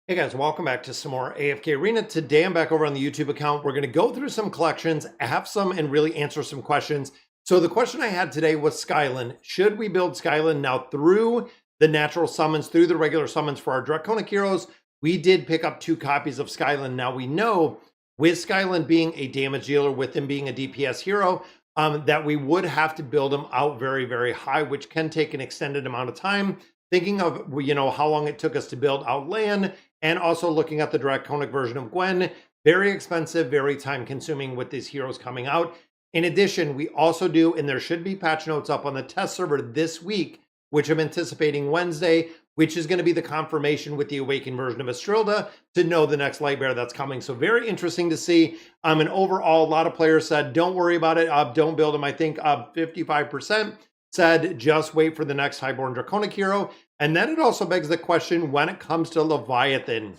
Hey guys, welcome back to some more AFK Arena. Today I'm back over on the YouTube account. We're going to go through some collections, have some, and really answer some questions. So the question I had today was Skylan. Should we build Skylan? Now through the natural summons, through the regular summons for our Draconic heroes, we did pick up 2 copies of Skylan. Now we know with Skylan being a damage dealer, with him being a DPS hero, that we would have to build him out very, very high, which can take an extended amount of time. Thinking of, how long it took us to build out Lan, and also looking at the Draconic version of Gwen, very expensive, very time consuming with these heroes coming out. In addition, we also do, and there should be patch notes up on the test server this week, which I'm anticipating Wednesday, which is going to be the confirmation with the Awakened version of Estrilda to know the next Lightbearer that's coming. So very interesting to see. And overall, a lot of players said, don't worry about it. Don't build them. I think 55% said just wait for the next Highborn Draconic hero. And then it also begs the question when it comes to Leviathan.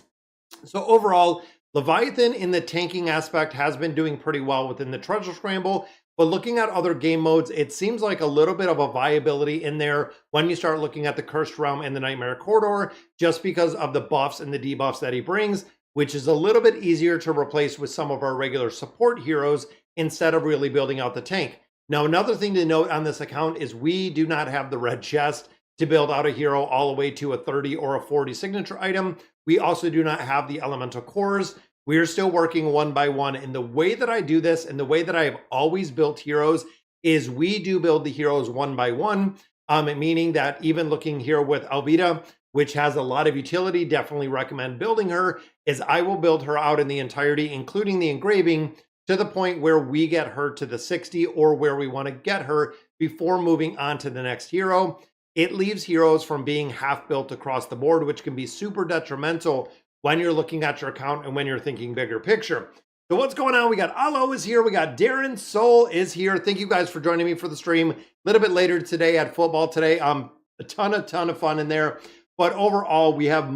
So overall, Leviathan in the tanking aspect has been doing pretty well within the Treasure Scramble. But looking at other game modes, it seems like a little bit of a viability in there when you start looking at the Cursed Realm and the Nightmare Corridor, just because of the buffs and the debuffs that he brings, which is a little bit easier to replace with some of our regular support heroes instead of really building out the tank. Now, another thing to note on this account is we do not have the red chest to build out a hero all the way to a 30 or a 40 signature item. We also do not have the elemental cores. We are still working one by one. And the way that I do this and the way that I have always built heroes is we do build the heroes one by one, meaning that even looking here with Alvita, which has a lot of utility, definitely recommend building her, is I will build her out in the entirety, including the engraving, to the point where we get her to the 60 or where we want to get her before moving on to the next hero. It leaves heroes from being half built across the board, which can be super detrimental when you're looking at your account and when you're thinking bigger picture. So what's going on? We got Alo is here. We got Darren Soul is here. Thank you guys for joining me for the stream. A little bit later today at football today. A ton of fun in there. But overall, we have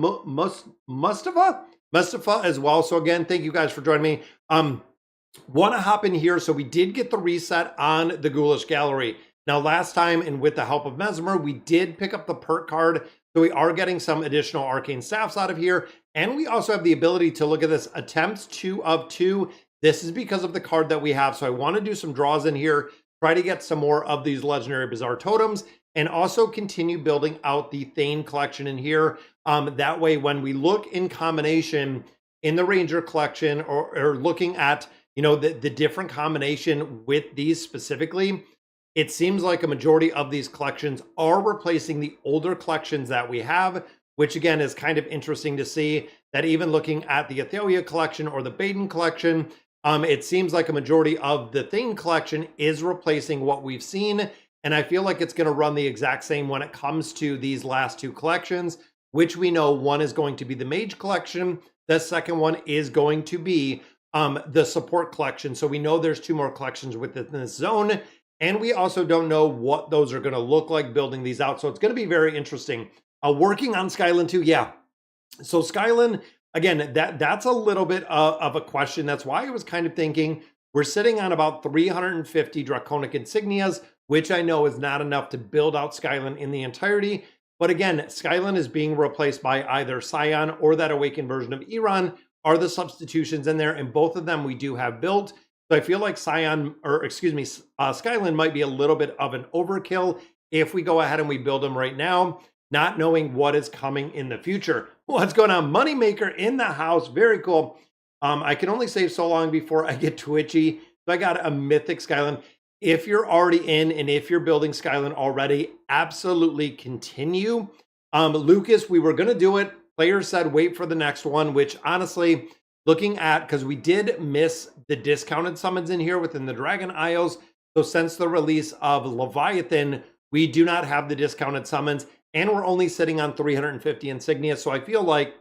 Mustafa as well. So again, thank you guys for joining me. Want to hop in here. So we did get the reset on the Ghoulish gallery. Now, last time, and with the help of Mesmer, we did pick up the perk card. So we are getting some additional arcane staffs out of here. And we also have the ability to look at this attempts 2 of 2. This is because of the card that we have. So I want to do some draws in here, try to get some more of these legendary bizarre totems, and also continue building out the Thane collection in here. That way, when we look in combination in the Ranger collection or looking at the different combination with these specifically, it seems like a majority of these collections are replacing the older collections that we have, which again is kind of interesting to see that even looking at the Athelia collection or the Baden collection, it seems like a majority of the Thane collection is replacing what we've seen. And I feel like it's going to run the exact same when it comes to these last 2 collections, which we know one is going to be the Mage collection. The second one is going to be the support collection. So we know there's 2 more collections within this zone. And we also don't know what those are going to look like building these out. So it's going to be very interesting. Working on Skylan too. Yeah. So Skylan, again, that's a little bit of a question. That's why I was kind of thinking we're sitting on about 350 Draconic insignias, which I know is not enough to build out Skylan in the entirety. But again, Skylan is being replaced by either Scion or that Awakened version of Iran are the substitutions in there. And both of them we do have built. So I feel like Skylan might be a little bit of an overkill if we go ahead and we build them right now, not knowing what is coming in the future. What's going on? Moneymaker in the house. Very cool. I can only save so long before I get twitchy. So I got a mythic Skylan. If you're already in and if you're building Skylan already, absolutely continue. Lucas, we were going to do it. Players said wait for the next one, which honestly, looking at, because we did miss the discounted summons in here within the Dragon Isles. So since the release of Leviathan, we do not have the discounted summons, and we're only sitting on 350 insignia. So I feel like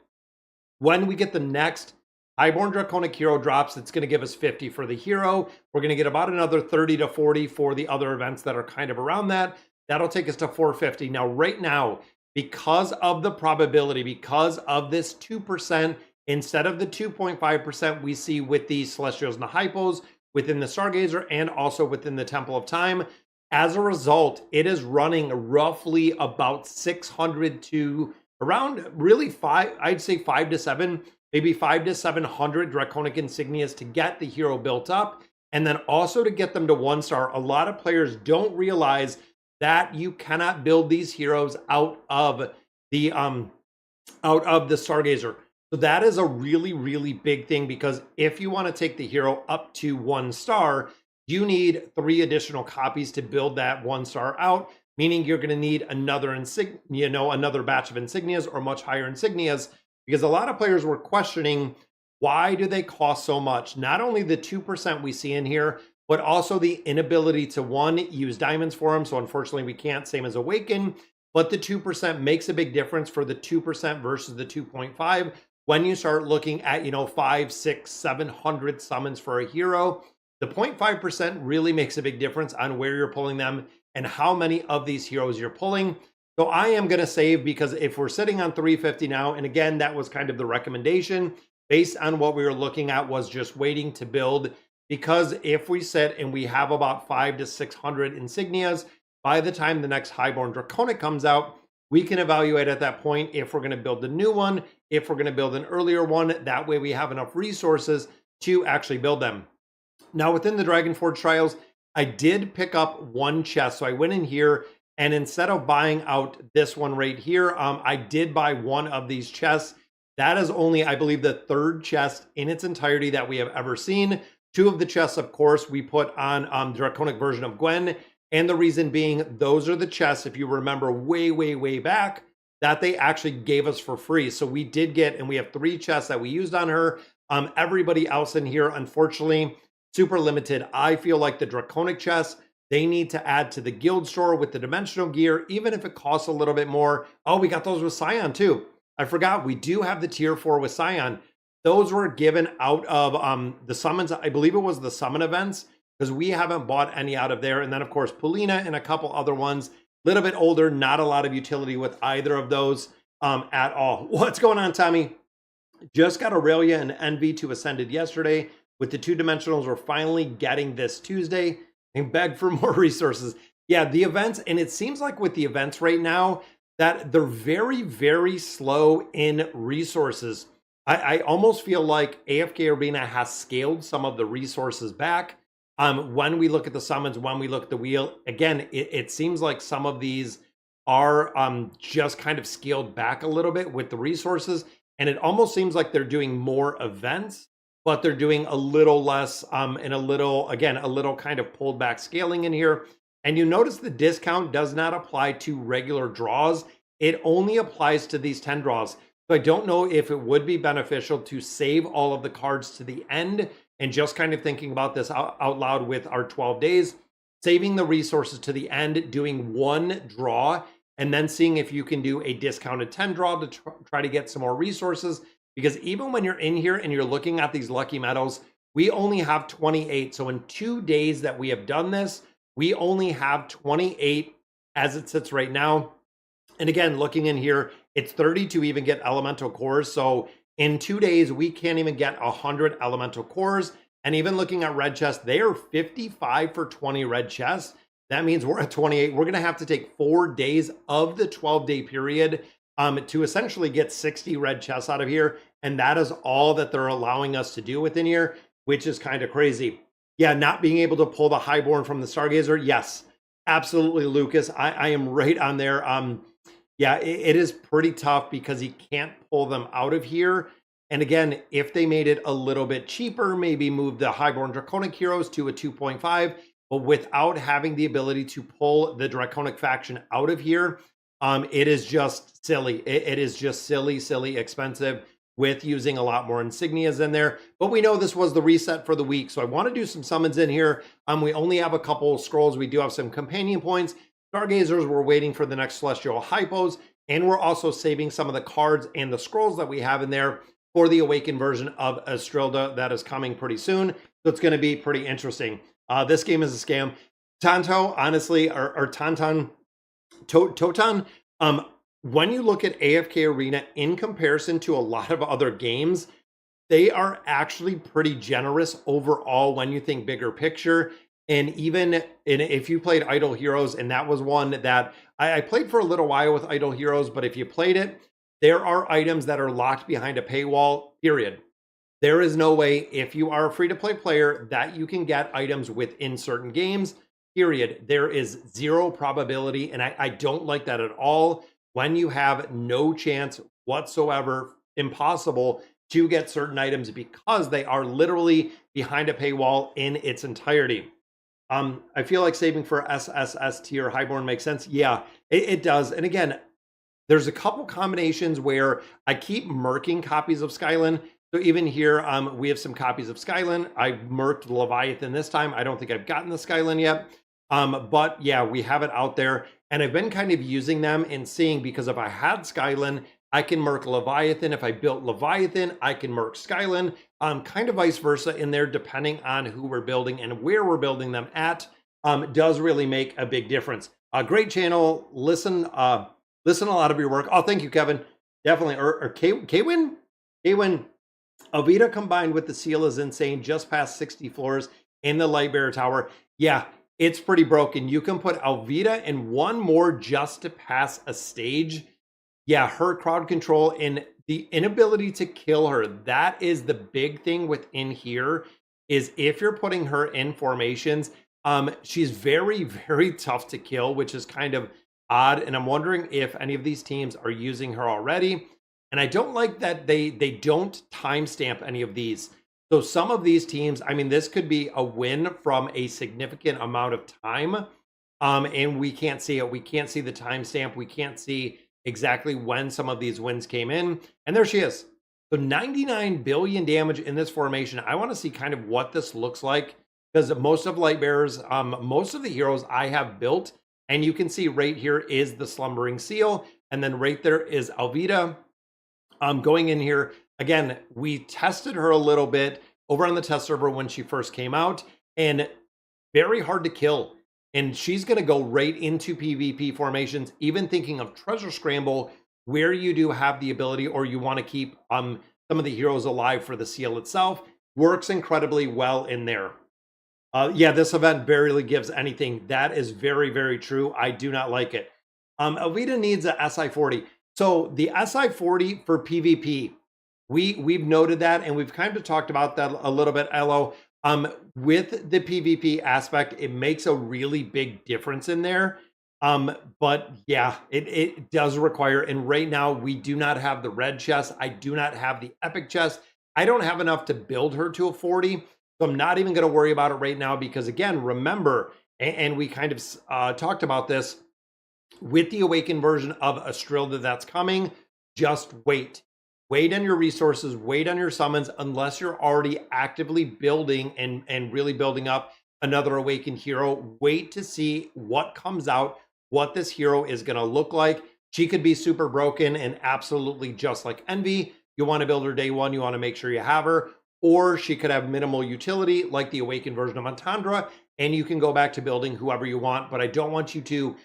when we get the next Highborn Draconic hero drops, it's going to give us 50 for the hero. We're going to get about another 30 to 40 for the other events that are kind of around that. That'll take us to 450. Now, right now, because of the probability, because of this 2%, instead of the 2.5% we see with the Celestials and the Hypos within the Stargazer and also within the Temple of Time, as a result, it is running roughly about 600 to around really five, I'd say 5 to 7, maybe 5 to 700 Draconic insignias to get the hero built up. And then also to get them to 1 star. A lot of players don't realize that you cannot build these heroes out of the Stargazer. So that is a really, really big thing, because if you want to take the hero up to 1 star, you need 3 additional copies to build that 1 star out, meaning you're going to need another another batch of insignias or much higher insignias, because a lot of players were questioning, why do they cost so much? Not only the 2% we see in here, but also the inability to, one, use diamonds for them. So unfortunately we can't, same as Awaken, but the 2% makes a big difference for the 2% versus the 2.5. When you start looking at, 5, 6, 700 summons for a hero, the 0.5% really makes a big difference on where you're pulling them and how many of these heroes you're pulling. So I am going to save, because if we're sitting on 350 now, and again, that was kind of the recommendation based on what we were looking at, was just waiting to build, because if we sit and we have about 5 to 600 insignias, by the time the next Highborn Draconic comes out, we can evaluate at that point if we're going to build a new one, if we're going to build an earlier one. That way we have enough resources to actually build them. Now, within the Dragonforge trials, I did pick up 1 chest. So I went in here, and instead of buying out this one right here, I did buy 1 of these chests. That is only, I believe, the 3rd chest in its entirety that we have ever seen. 2 of the chests, of course, we put on Draconic version of Gwen. And the reason being, those are the chests, if you remember way, way, way back, that they actually gave us for free. So we did get, and we have 3 chests that we used on her. Everybody else in here, unfortunately, super limited. I feel like the Draconic chests, they need to add to the guild store with the dimensional gear, even if it costs a little bit more. Oh, we got those with Scion too. I forgot, we do have the tier 4 with Scion. Those were given out of the summons. I believe it was the summon events, because we haven't bought any out of there. And then, of course, Polina and a couple other ones, a little bit older, not a lot of utility with either of those at all. What's going on, Tommy? Just got Aurelia and Envy to Ascended yesterday. With the 2 dimensionals, we're finally getting this Tuesday, and beg for more resources. Yeah, the events, and it seems like with the events right now, that they're very, very slow in resources. I almost feel like AFK Arena has scaled some of the resources back. When we look at the summons, when we look at the wheel, again, it seems like some of these are just kind of scaled back a little bit with the resources. And it almost seems like they're doing more events, but they're doing a little less and a little kind of pulled back scaling in here. And you notice the discount does not apply to regular draws. It only applies to these 10 draws. So I don't know if it would be beneficial to save all of the cards to the end, and just kind of thinking about this out loud with our 12 days, saving the resources to the end, doing 1 draw, and then seeing if you can do a discounted 10 draw to try to get some more resources. Because even when you're in here and you're looking at these lucky medals, we only have 28. So in 2 days that we have done this, we only have 28 as it sits right now. And again, looking in here, it's 30 to even get elemental cores. So in 2 days, we can't even get 100 elemental cores. And even looking at red chests, they are 55 for 20 red chests. That means we're at 28. We're going to have to take 4 days of the 12-day period to essentially get 60 red chests out of here. And that is all that they're allowing us to do within here, which is kind of crazy. Yeah, not being able to pull the Highborn from the Stargazer. Yes, absolutely, Lucas. I am right on there. Yeah, it is pretty tough because he can't pull them out of here. And again, if they made it a little bit cheaper, maybe move the Highborn Draconic heroes to a 2.5, but without having the ability to pull the Draconic faction out of here, it is just silly. It is just silly expensive with using a lot more insignias in there. But we know this was the reset for the week, so I want to do some summons in here. We only have a couple scrolls. We do have some companion points. Stargazers, we're waiting for the next Celestial Hypos, and we're also saving some of the cards and the scrolls that we have in there for the Awakened version of Estrilda that is coming pretty soon. So it's going to be pretty interesting. This game is a scam. Tonto, honestly, or Totan, when you look at AFK Arena in comparison to a lot of other games, they are actually pretty generous overall when you think bigger picture. And even if you played Idle Heroes, and that was one that I played for a little while with Idle Heroes, but if you played it, there are items that are locked behind a paywall, period. There is no way, if you are a free-to-play player, that you can get items within certain games, period. There is zero probability, and I don't like that at all. When you have no chance whatsoever, impossible to get certain items because they are literally behind a paywall in its entirety. I feel like saving for SSS tier Highborn makes sense. Yeah, it does. And again, there's a couple combinations where I keep merking copies of Skylan. So even here, we have some copies of Skylan. I merked Leviathan this time. I don't think I've gotten the Skylan yet. But yeah, we have it out there. And I've been kind of using them and seeing, because if I had Skylan, I can merc Leviathan. If I built Leviathan, I can merc Skylan. Kind of vice versa in there, depending on who we're building and where we're building them at. Does really make a big difference. Great channel. Listen a lot of your work. Oh, thank you, Kevin. Definitely. Or Kwin? Alvida combined with the seal is insane. Just past 60 floors in the Lightbearer tower. Yeah, it's pretty broken. You can put Alvida and one more just to pass a stage. Yeah, her crowd control and the inability to kill her. That is the big thing within here, is if you're putting her in formations, she's very, very tough to kill, which is kind of odd. And I'm wondering if any of these teams are using her already. And I don't like that they don't timestamp any of these. So some of these teams, I mean, this could be a win from a significant amount of time. And we can't see it. We can't see the timestamp. We can't see exactly when some of these wins came in. And there she is. So 99 billion damage in this formation. I want to see kind of what this looks like, because most of Lightbearers, most of the heroes I have built, and you can see right here is the Slumbering Seal. And then right there is Alvida. Going in here, again, we tested her a little bit over on the test server when she first came out, and very hard to kill. And she's going to go right into PvP formations, even thinking of Treasure Scramble, where you do have the ability, or you want to keep some of the heroes alive for the seal itself. Works incredibly well in there. Yeah, this event barely gives anything. That is very, very true. I do not like it. Alvida needs a SI40. So the SI40 for PvP, we've noted that, and we've kind of talked about that a little bit, Elo. With the PvP aspect, it makes a really big difference in there. But yeah, it does require, and right now we do not have the red chest. I do not have the epic chest. I don't have enough to build her to a 40. So I'm not even going to worry about it right now, because again, remember, and we kind of talked about this, with the awakened version of Astrilda that's coming, just wait. Wait on your resources, wait on your summons, unless you're already actively building and really building up another awakened hero. Wait to see what comes out, what this hero is going to look like. She could be super broken and absolutely just like Envy. You want to build her day one, you want to make sure you have her. Or she could have minimal utility like the awakened version of Antandra, and you can go back to building whoever you want. But I don't want you to,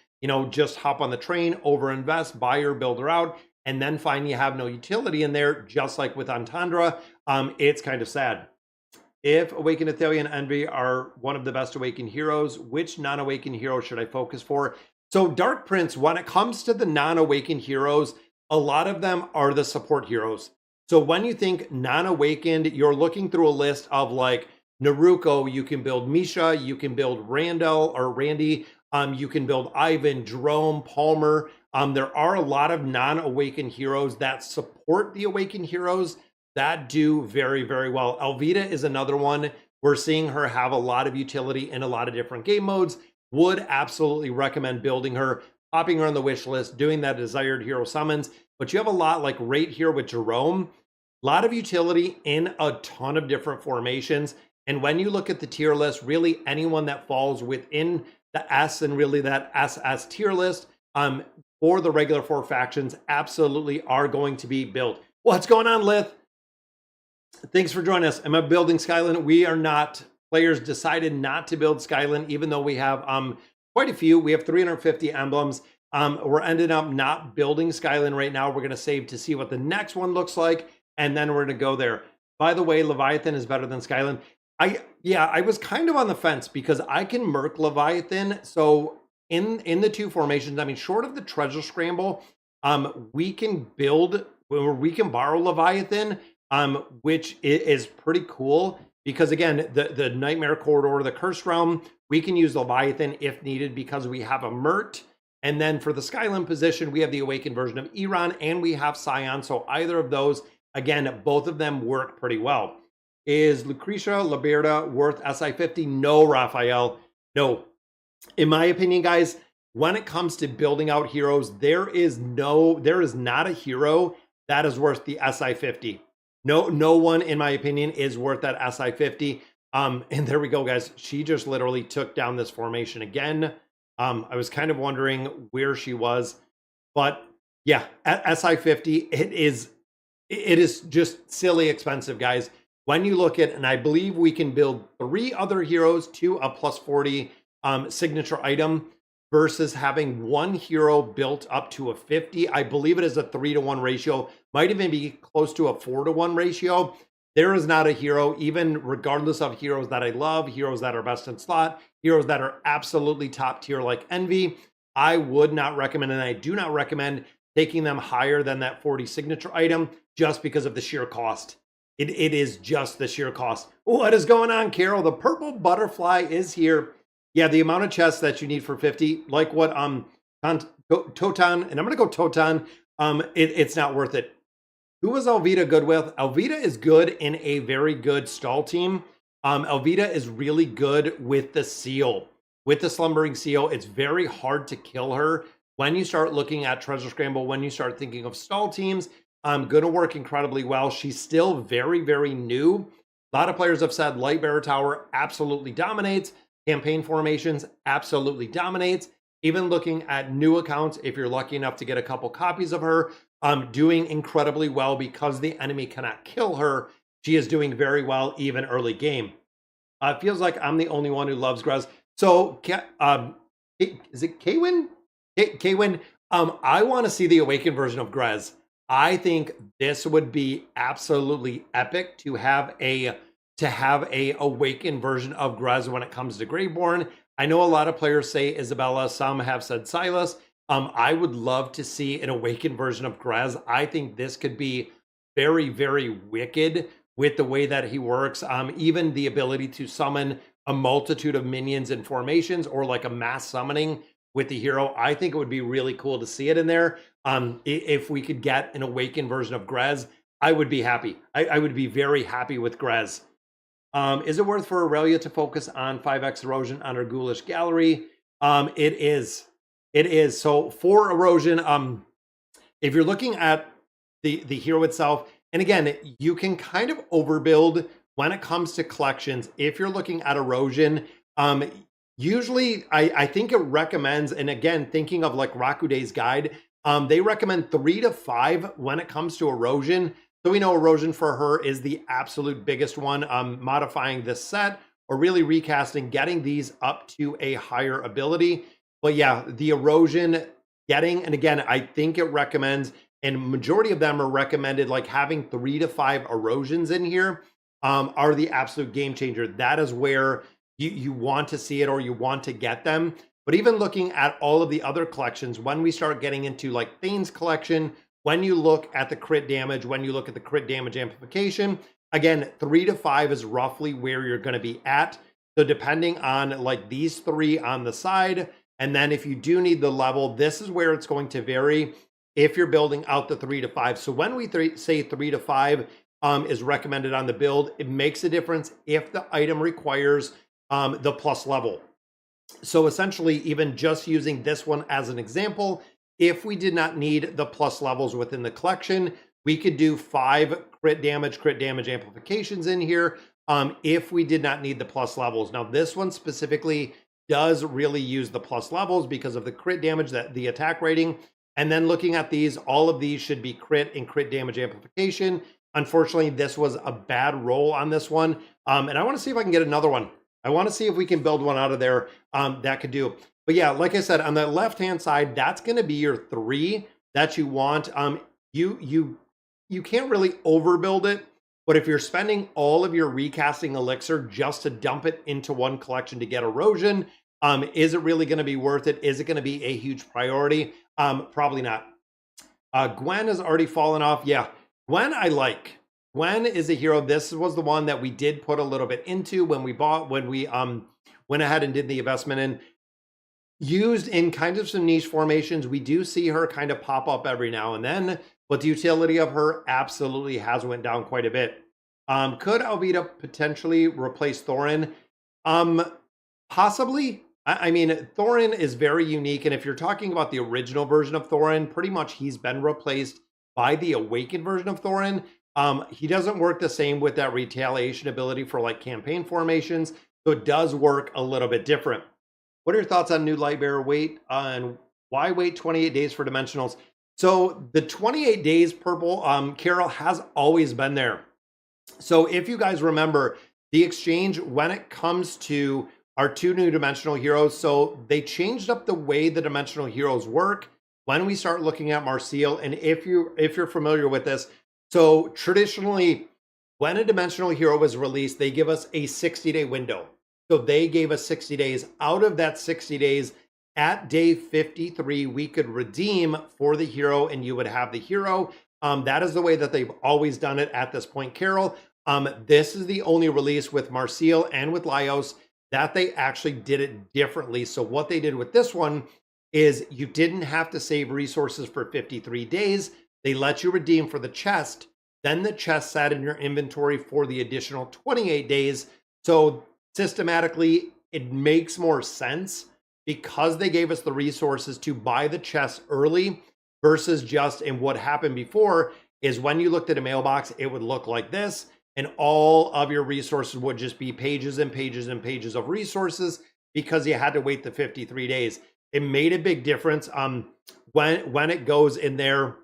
just hop on the train, overinvest, buy her, build her out, and then find you have no utility in there, just like with Antandra. It's kind of sad. If Awakened Athalia and Envy are one of the best Awakened heroes, which non-Awakened hero should I focus for? So Dark Prince, when it comes to the non-Awakened heroes, a lot of them are the support heroes. So when you think non-Awakened, you're looking through a list of like Naruko, you can build Misha, you can build Randall or Randy, you can build Ivan, Jerome, Palmer. There are a lot of non-Awakened heroes that support the Awakened heroes that do very, very well. Alvida is another one. We're seeing her have a lot of utility in a lot of different game modes. Would absolutely recommend building her, popping her on the wish list, doing that desired hero summons. But you have a lot like right here with Jerome, a lot of utility in a ton of different formations. And when you look at the tier list, really anyone that falls within the S and really that SS tier list, for the regular 4 factions, absolutely are going to be built. What's going on, Lith? Thanks for joining us. Am I building Skylan? We are not. Players decided not to build Skylan, even though we have quite a few. We have 350 emblems. We're ended up not building Skylan right now. We're going to save to see what the next one looks like, and then we're going to go there. By the way, Leviathan is better than Skylan. I was kind of on the fence because I can merc Leviathan. So in the 2 formations, I mean, short of the Treasure Scramble, we can build, or we can borrow Leviathan, which is pretty cool because again, the Nightmare Corridor, the Cursed Realm, we can use Leviathan if needed because we have a Mert. And then for the Skylan position, we have the Awakened version of Iran and we have Scion. So either of those, again, both of them work pretty well. Is Lucretia Liberta worth SI50? No, Raphael. No. In my opinion, guys, when it comes to building out heroes, there is not a hero that is worth the SI50. No one, in my opinion, is worth that SI50. And there we go, guys. She just literally took down this formation again. I was kind of wondering where she was, but yeah, at SI50, it is just silly expensive, guys. When you look at, and I believe we can build 3 other heroes to a plus 40 signature item versus having 1 hero built up to a 50. I believe it is a 3-to-1 ratio, might even be close to a 4-to-1 ratio. There is not a hero, even regardless of heroes that I love, heroes that are best in slot, heroes that are absolutely top tier like Envy. I would not recommend, and I do not recommend taking them higher than that 40 signature item just because of the sheer cost. It is just the sheer cost. What is going on, Carol? The purple butterfly is here. Yeah, the amount of chests that you need for 50, like what Totan, and I'm gonna go Totan, it's not worth it. Who was Alvita good with? Alvita is good in a very good stall team. Alvita is really good with the seal. With the Slumbering Seal, it's very hard to kill her. When you start looking at Treasure Scramble, when you start thinking of stall teams, gonna work incredibly well. She's still very, very new. A lot of players have said Lightbearer Tower absolutely dominates. Campaign formations absolutely dominates. Even looking at new accounts, if you're lucky enough to get a couple copies of her, doing incredibly well because the enemy cannot kill her. She is doing very well even early game. It feels like I'm the only one who loves Grez. So, is it Kwin? Kwin, I want to see the Awakened version of Grez. I think this would be absolutely epic to have a Awakened version of Grez when it comes to Graveborn. I know a lot of players say Isabella, some have said Silas. I would love to see an Awakened version of Grez. I think this could be very, very wicked with the way that he works. Even the ability to summon a multitude of minions and formations, or like a mass summoning with the hero. I think it would be really cool to see it in there. If we could get an Awakened version of Grez, I would be happy. I would be very happy with Grez. Is it worth for Aurelia to focus on 5x erosion on her Ghoulish gallery? It is. It is. So for erosion, if you're looking at the hero itself, and again, you can kind of overbuild when it comes to collections. If you're looking at erosion, usually I think it recommends, and again, thinking of like Rakude's guide, they recommend 3 to 5 when it comes to erosion. So we know erosion for her is the absolute biggest one. Modifying this set or really recasting, getting these up to a higher ability. But yeah, the erosion getting, and again, I think it recommends, and majority of them are recommended, like having 3 to 5 erosions in here are the absolute game changer. That is where you want to see it, or you want to get them. But even looking at all of the other collections, when we start getting into like Thane's collection, when you look at the crit damage, when you look at the crit damage amplification, again, 3 to 5 is roughly where you're going to be at. So depending on like these 3 on the side, and then if you do need the level, this is where it's going to vary if you're building out the 3 to 5. So when we say 3 to 5 is recommended on the build, it makes a difference if the item requires the plus level. So essentially, even just using this one as an example, if we did not need the plus levels within the collection, we could do 5 crit damage amplifications in here if we did not need the plus levels. Now, this one specifically does really use the plus levels because of the crit damage, that the attack rating. And then looking at these, all of these should be crit and crit damage amplification. Unfortunately, this was a bad roll on this one. And I want to see if I can get another one. I want to see if we can build one out of there that could do. But yeah, like I said, on the left-hand side, that's going to be your 3 that you want. You can't really overbuild it, but if you're spending all of your recasting elixir just to dump it into one collection to get erosion, is it really going to be worth it? Is it going to be a huge priority? Probably not. Gwen has already fallen off. Yeah, Gwen I like. Gwen is a hero. This was the one that we did put a little bit into when we went ahead and did the investment in. Used in kind of some niche formations. We do see her kind of pop up every now and then, but the utility of her absolutely has went down quite a bit. Could Alvida potentially replace Thorin? Possibly. I mean, Thorin is very unique, and if you're talking about the original version of Thorin, pretty much he's been replaced by the awakened version of Thorin. He doesn't work the same with that retaliation ability for like campaign formations, so it does work a little bit different. What are your thoughts on new Lightbearer wait and why wait 28 days for dimensionals? So the 28 days purple, Carol, has always been there. So if you guys remember the exchange when it comes to our two new dimensional heroes, so they changed up the way the dimensional heroes work when we start looking at Marseille. And if you're familiar with this, so traditionally when a dimensional hero was released, they give us a 60-day window. So they gave us 60 days. Out of that 60 days, at day 53, we could redeem for the hero and you would have the hero. That is the way that they've always done it at this point, Carol. This is the only release with Marseille and with Laios that they actually did it differently. So what they did with this one is you didn't have to save resources for 53 days. They let you redeem for the chest. Then the chest sat in your inventory for the additional 28 days. So systematically, it makes more sense because they gave us the resources to buy the chest early versus just, and what happened before is when you looked at a mailbox, it would look like this, and all of your resources would just be pages and pages and pages of resources because you had to wait the 53 days. It made a big difference when it goes in there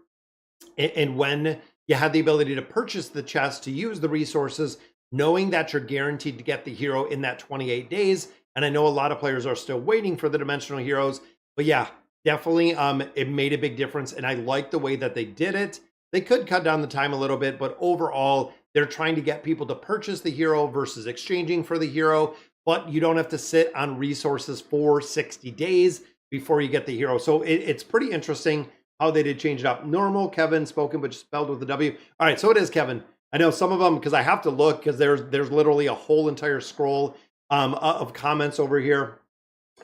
and when you had the ability to purchase the chest to use the resources, knowing that you're guaranteed to get the hero in that 28 days. And I know a lot of players are still waiting for the dimensional heroes, but yeah, definitely it made a big difference. And I like the way that they did it. They could cut down the time a little bit, but overall, they're trying to get people to purchase the hero versus exchanging for the hero, but you don't have to sit on resources for 60 days before you get the hero. So it's pretty interesting how they did change it up. Normal, Kevin, spoken, but spelled with a W. All right, so it is Kevin. I know some of them, because I have to look, because there's literally a whole entire scroll of comments over here.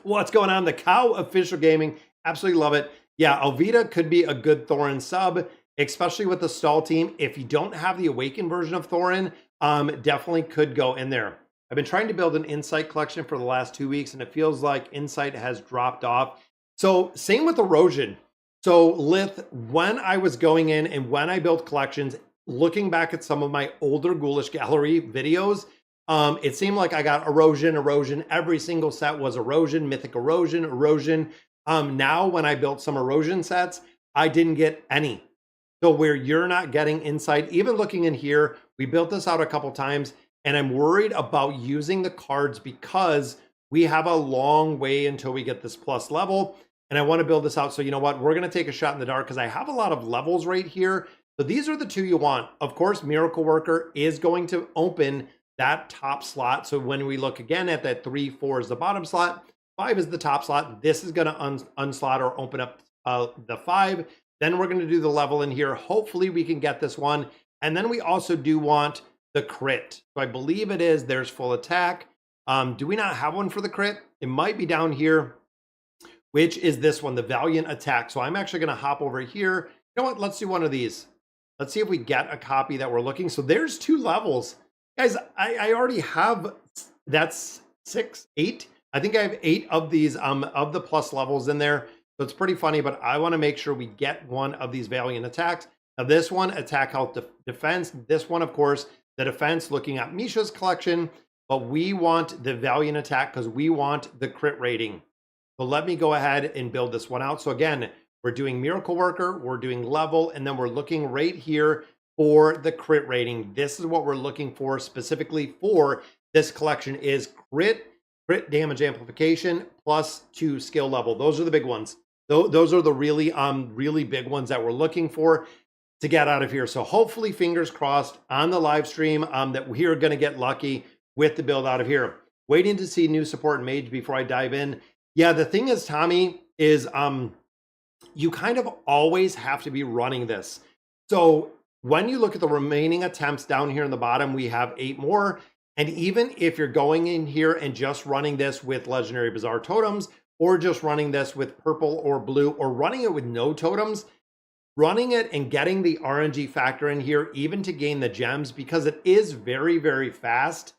What's going on? The Cow Official Gaming. Absolutely love it. Yeah, Alvida could be a good Thorin sub, especially with the stall team. If you don't have the Awakened version of Thorin, definitely could go in there. I've been trying to build an Insight collection for the last 2 weeks, and it feels like Insight has dropped off. So same with Erosion. So Lith, when I was going in and when I built collections, looking back at some of my older Ghoulish Gallery videos, it seemed like I got erosion. Every single set was erosion, mythic erosion. Now when I built some erosion sets, I didn't get any. So where you're not getting insight, even looking in here, we built this out a couple times, and I'm worried about using the cards because we have a long way until we get this plus level, and I want to build this out. So you know what? We're going to take a shot in the dark because I have a lot of levels right here. So these are the two you want. Of course, Miracle Worker is going to open that top slot. So when we look again at that 3, 4 is the bottom slot, 5 is the top slot. This is going to unslot or open up the 5. Then we're going to do the level in here. Hopefully we can get this one. And then we also do want the crit. So I believe it is, there's full attack. Do we not have one for the crit? It might be down here, which is this one, the Valiant Attack. So I'm actually going to hop over here. You know what? Let's do one of these. Let's see if we get a copy that we're looking. So there's 2 levels. Guys, I already have, that's 6, 8. I think I have 8 of these of the plus levels in there. So it's pretty funny, but I want to make sure we get one of these Valiant Attacks. Now this one, attack, health, defense. This one, of course, the defense, looking at Misha's collection. But we want the Valiant Attack because we want the crit rating. So let me go ahead and build this one out. So again, we're doing Miracle Worker, we're doing level, and then we're looking right here for the crit rating. This is what we're looking for specifically for this collection is crit damage amplification plus 2 skill level. Those are the big ones. Those are the really big ones that we're looking for to get out of here. So hopefully, fingers crossed on the live stream that we are going to get lucky with the build out of here. Waiting to see new support mage before I dive in. Yeah, the thing is, Tommy, is you kind of always have to be running this. So when you look at the remaining attempts down here in the bottom, we have 8 more. And even if you're going in here and just running this with legendary bizarre totems, or just running this with purple or blue, or running it with no totems, running it and getting the RNG factor in here, even to gain the gems, because it is very, very fast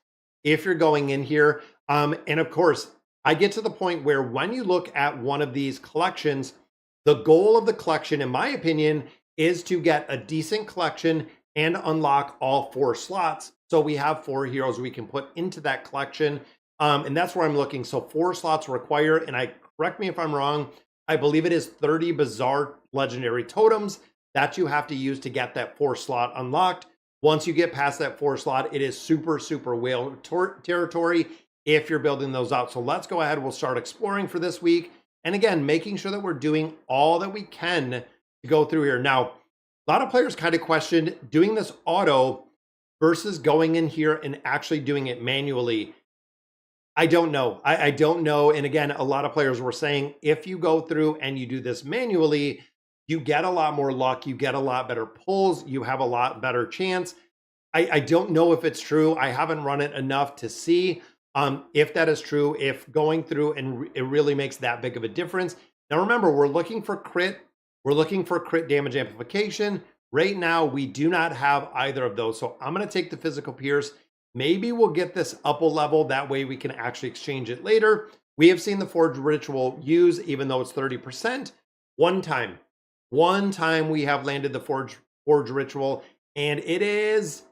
if you're going in here. And of course, I get to the point where when you look at one of these collections, the goal of the collection, in my opinion, is to get a decent collection and unlock all 4 slots. So we have 4 heroes we can put into that collection. And that's where I'm looking. So 4 slots require, and correct me if I'm wrong, I believe it is 30 bizarre legendary totems that you have to use to get that 4 slot unlocked. Once you get past that 4 slot, it is super, super whale territory if you're building those out. So let's go ahead. We'll start exploring for this week. And again, making sure that we're doing all that we can to go through here. Now, a lot of players kind of questioned doing this auto versus going in here and actually doing it manually. I don't know. I don't know. And again, a lot of players were saying if you go through and you do this manually, you get a lot more luck. You get a lot better pulls. You have a lot better chance. I don't know if it's true. I haven't run it enough to see if that is true, if going through and it really makes that big of a difference. Now, remember, we're looking for crit. We're looking for crit damage amplification. Right now, we do not have either of those. So I'm going to take the physical pierce. Maybe we'll get this up a level. That way we can actually exchange it later. We have seen the Forge Ritual use, even though it's 30%, one time. One time we have landed the Forge Ritual, and it is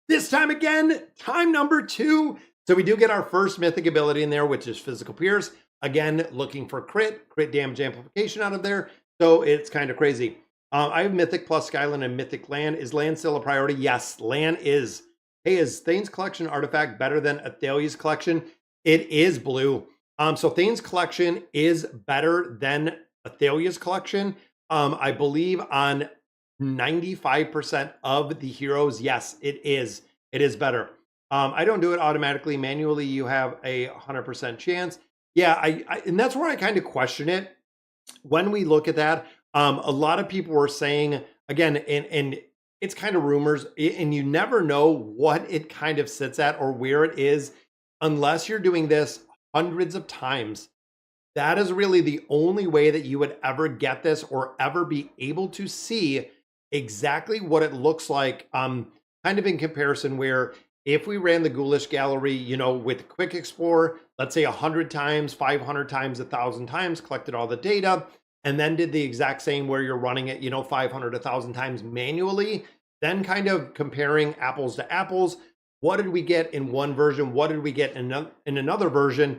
this time again, time number 2. So we do get our first mythic ability in there, which is Physical Pierce. Again, looking for crit damage amplification out of there. So it's kind of crazy. I have Mythic plus Skylan and Mythic Land. Is Land still a priority? Yes, Land is. Hey, is Thane's Collection artifact better than Athalia's Collection? It is, Blue. So Thane's Collection is better than Athalia's Collection. I believe on 95% of the heroes, yes, it is. It is better. I don't do it automatically. Manually, you have a 100% chance. Yeah, and that's where I kind of question it. When we look at that, a lot of people were saying, again, and it's kind of rumors, and you never know what it kind of sits at or where it is unless you're doing this hundreds of times. That is really the only way that you would ever get this or ever be able to see exactly what it looks like, kind of in comparison where if we ran the Ghoulish gallery, you know, with Quick Explore, let's say 100 times, 500 times, 1,000 times, collected all the data, and then did the exact same where you're running it, you know, 500, 1,000 times manually, then kind of comparing apples to apples. What did we get in one version? What did we get in another version?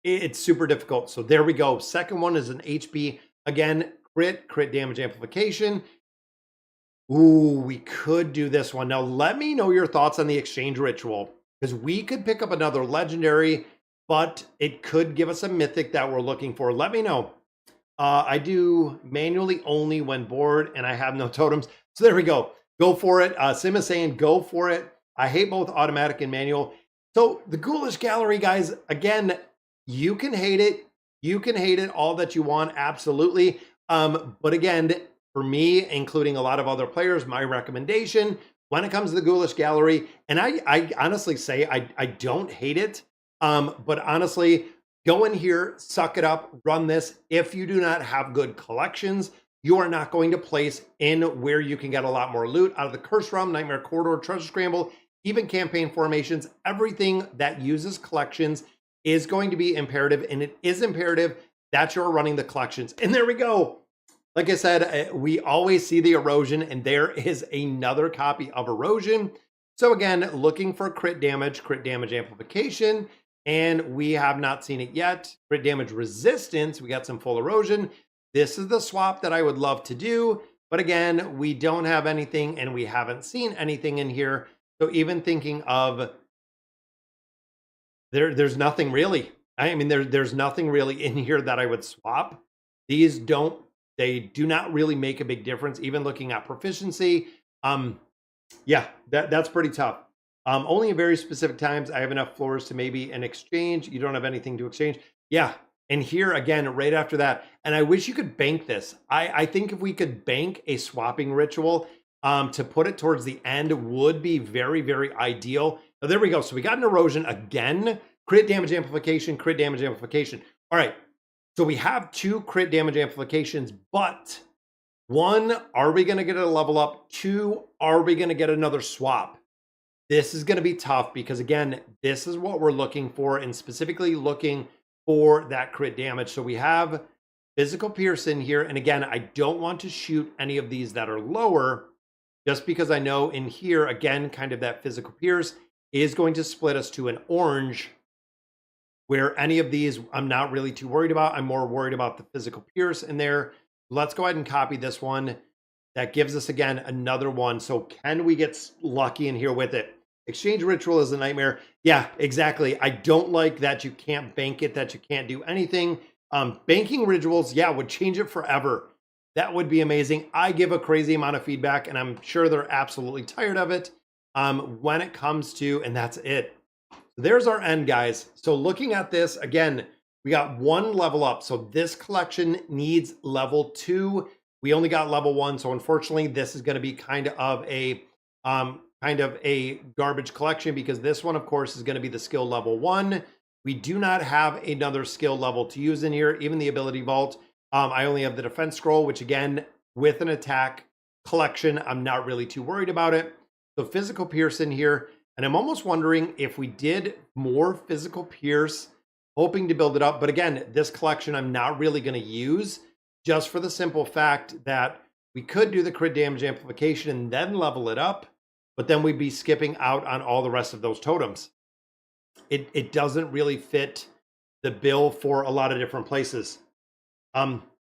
It's super difficult. So there we go. Second one is an HP. Again, crit damage amplification. Ooh, we could do this one. Now, let me know your thoughts on the exchange ritual, because we could pick up another legendary, but it could give us a mythic that we're looking for. Let me know. I do manually only when bored, and I have no totems. So there we go. Go for it. Sim is saying go for it. I hate both automatic and manual. So the Ghoulish gallery, guys, again, you can hate it. You can hate it all that you want. Absolutely. But again, for me, including a lot of other players, my recommendation when it comes to the Ghoulish gallery, and I honestly say I don't hate it, but honestly, go in here, suck it up, run this. If you do not have good collections, you are not going to place in where you can get a lot more loot out of the Curse Realm, Nightmare Corridor, Treasure Scramble, even campaign formations. Everything that uses collections is going to be imperative, and it is imperative that you're running the collections. And there we go. Like I said, we always see the erosion, and there is another copy of erosion. So again, looking for crit damage amplification, and we have not seen it yet. Crit damage resistance, we got some full erosion. This is the swap that I would love to do, but again, we don't have anything, and we haven't seen anything in here. So even thinking of there's nothing really. I mean, there's nothing really in here that I would swap. These they do not really make a big difference. Even looking at proficiency, yeah, that's pretty tough. Only in very specific times I have enough floors to maybe an exchange. You don't have anything to exchange. Yeah, And here again, right after that, and I wish you could bank this. I think if we could bank a swapping ritual to put it towards the end would be very, very ideal. Oh, there we go. So we got an erosion again, crit damage amplification, crit damage amplification. All right. So we have 2 crit damage amplifications, but 1, are we going to get a level up? 2, are we going to get another swap? This is going to be tough because again, this is what we're looking for, and specifically looking for that crit damage. So we have physical pierce in here. And again, I don't want to shoot any of these that are lower, just because I know in here, again, kind of that physical pierce is going to split us to an orange, where any of these I'm not really too worried about. I'm more worried about the physical pierce in there. Let's go ahead and copy this one. That gives us, again, another one. So can we get lucky in here with it? Exchange ritual is a nightmare. Yeah, exactly. I don't like that you can't bank it, that you can't do anything. Banking rituals, yeah, would change it forever. That would be amazing. I give a crazy amount of feedback, and I'm sure they're absolutely tired of it when it comes to, and that's it. There's our end, guys. So looking at this, again, we got 1 level up. So this collection needs level 2. We only got level 1. So unfortunately, this is going to be kind of a garbage collection, because this one, of course, is going to be the skill level 1. We do not have another skill level to use in here, even the ability vault. I only have the defense scroll, which again, with an attack collection, I'm not really too worried about it. So physical pierce in here. And I'm almost wondering if we did more physical pierce, hoping to build it up. But again, this collection I'm not really going to use, just for the simple fact that we could do the crit damage amplification and then level it up, but then we'd be skipping out on all the rest of those totems. It doesn't really fit the bill for a lot of different places.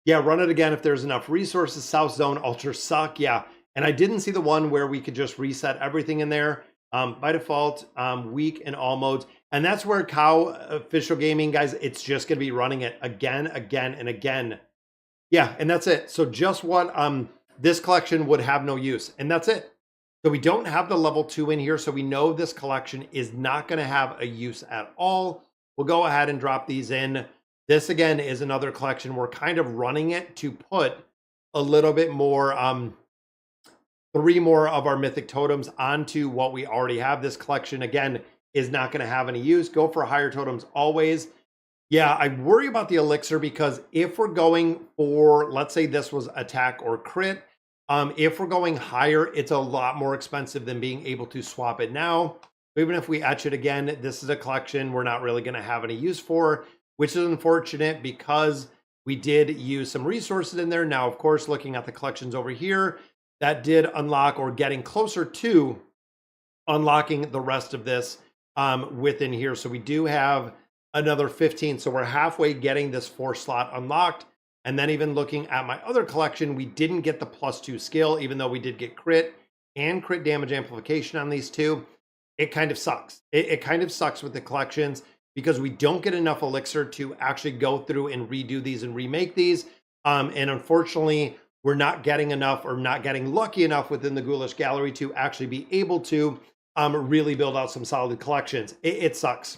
Yeah, run it again if there's enough resources. South Zone, Ultra Suck, yeah. And I didn't see the one where we could just reset everything in there. By default, weak in all modes. And that's where Cow Official Gaming, guys, it's just going to be running it again, and again. Yeah, and that's it. So just what this collection would have no use, and that's it. So we don't have the level 2 in here, so we know this collection is not going to have a use at all. We'll go ahead and drop these in. This, again, is another collection. We're kind of running it to put a little bit more, 3 more of our mythic totems onto what we already have. This collection, again, is not going to have any use. Go for higher totems always. Yeah, I worry about the elixir, because if we're going for, let's say this was attack or crit, if we're going higher, it's a lot more expensive than being able to swap it now. Even if we etch it again, this is a collection we're not really going to have any use for, which is unfortunate because we did use some resources in there. Now, of course, looking at the collections over here, that did unlock, or getting closer to unlocking the rest of this within here. So we do have another 15. So we're halfway getting this 4 slot unlocked. And then even looking at my other collection, we didn't get the +2 skill, even though we did get crit and crit damage amplification on these 2. It kind of sucks. It kind of sucks with the collections, because we don't get enough elixir to actually go through and redo these and remake these. And unfortunately, we're not getting enough, or not getting lucky enough within the Ghoulish gallery to actually be able to really build out some solid collections. It sucks.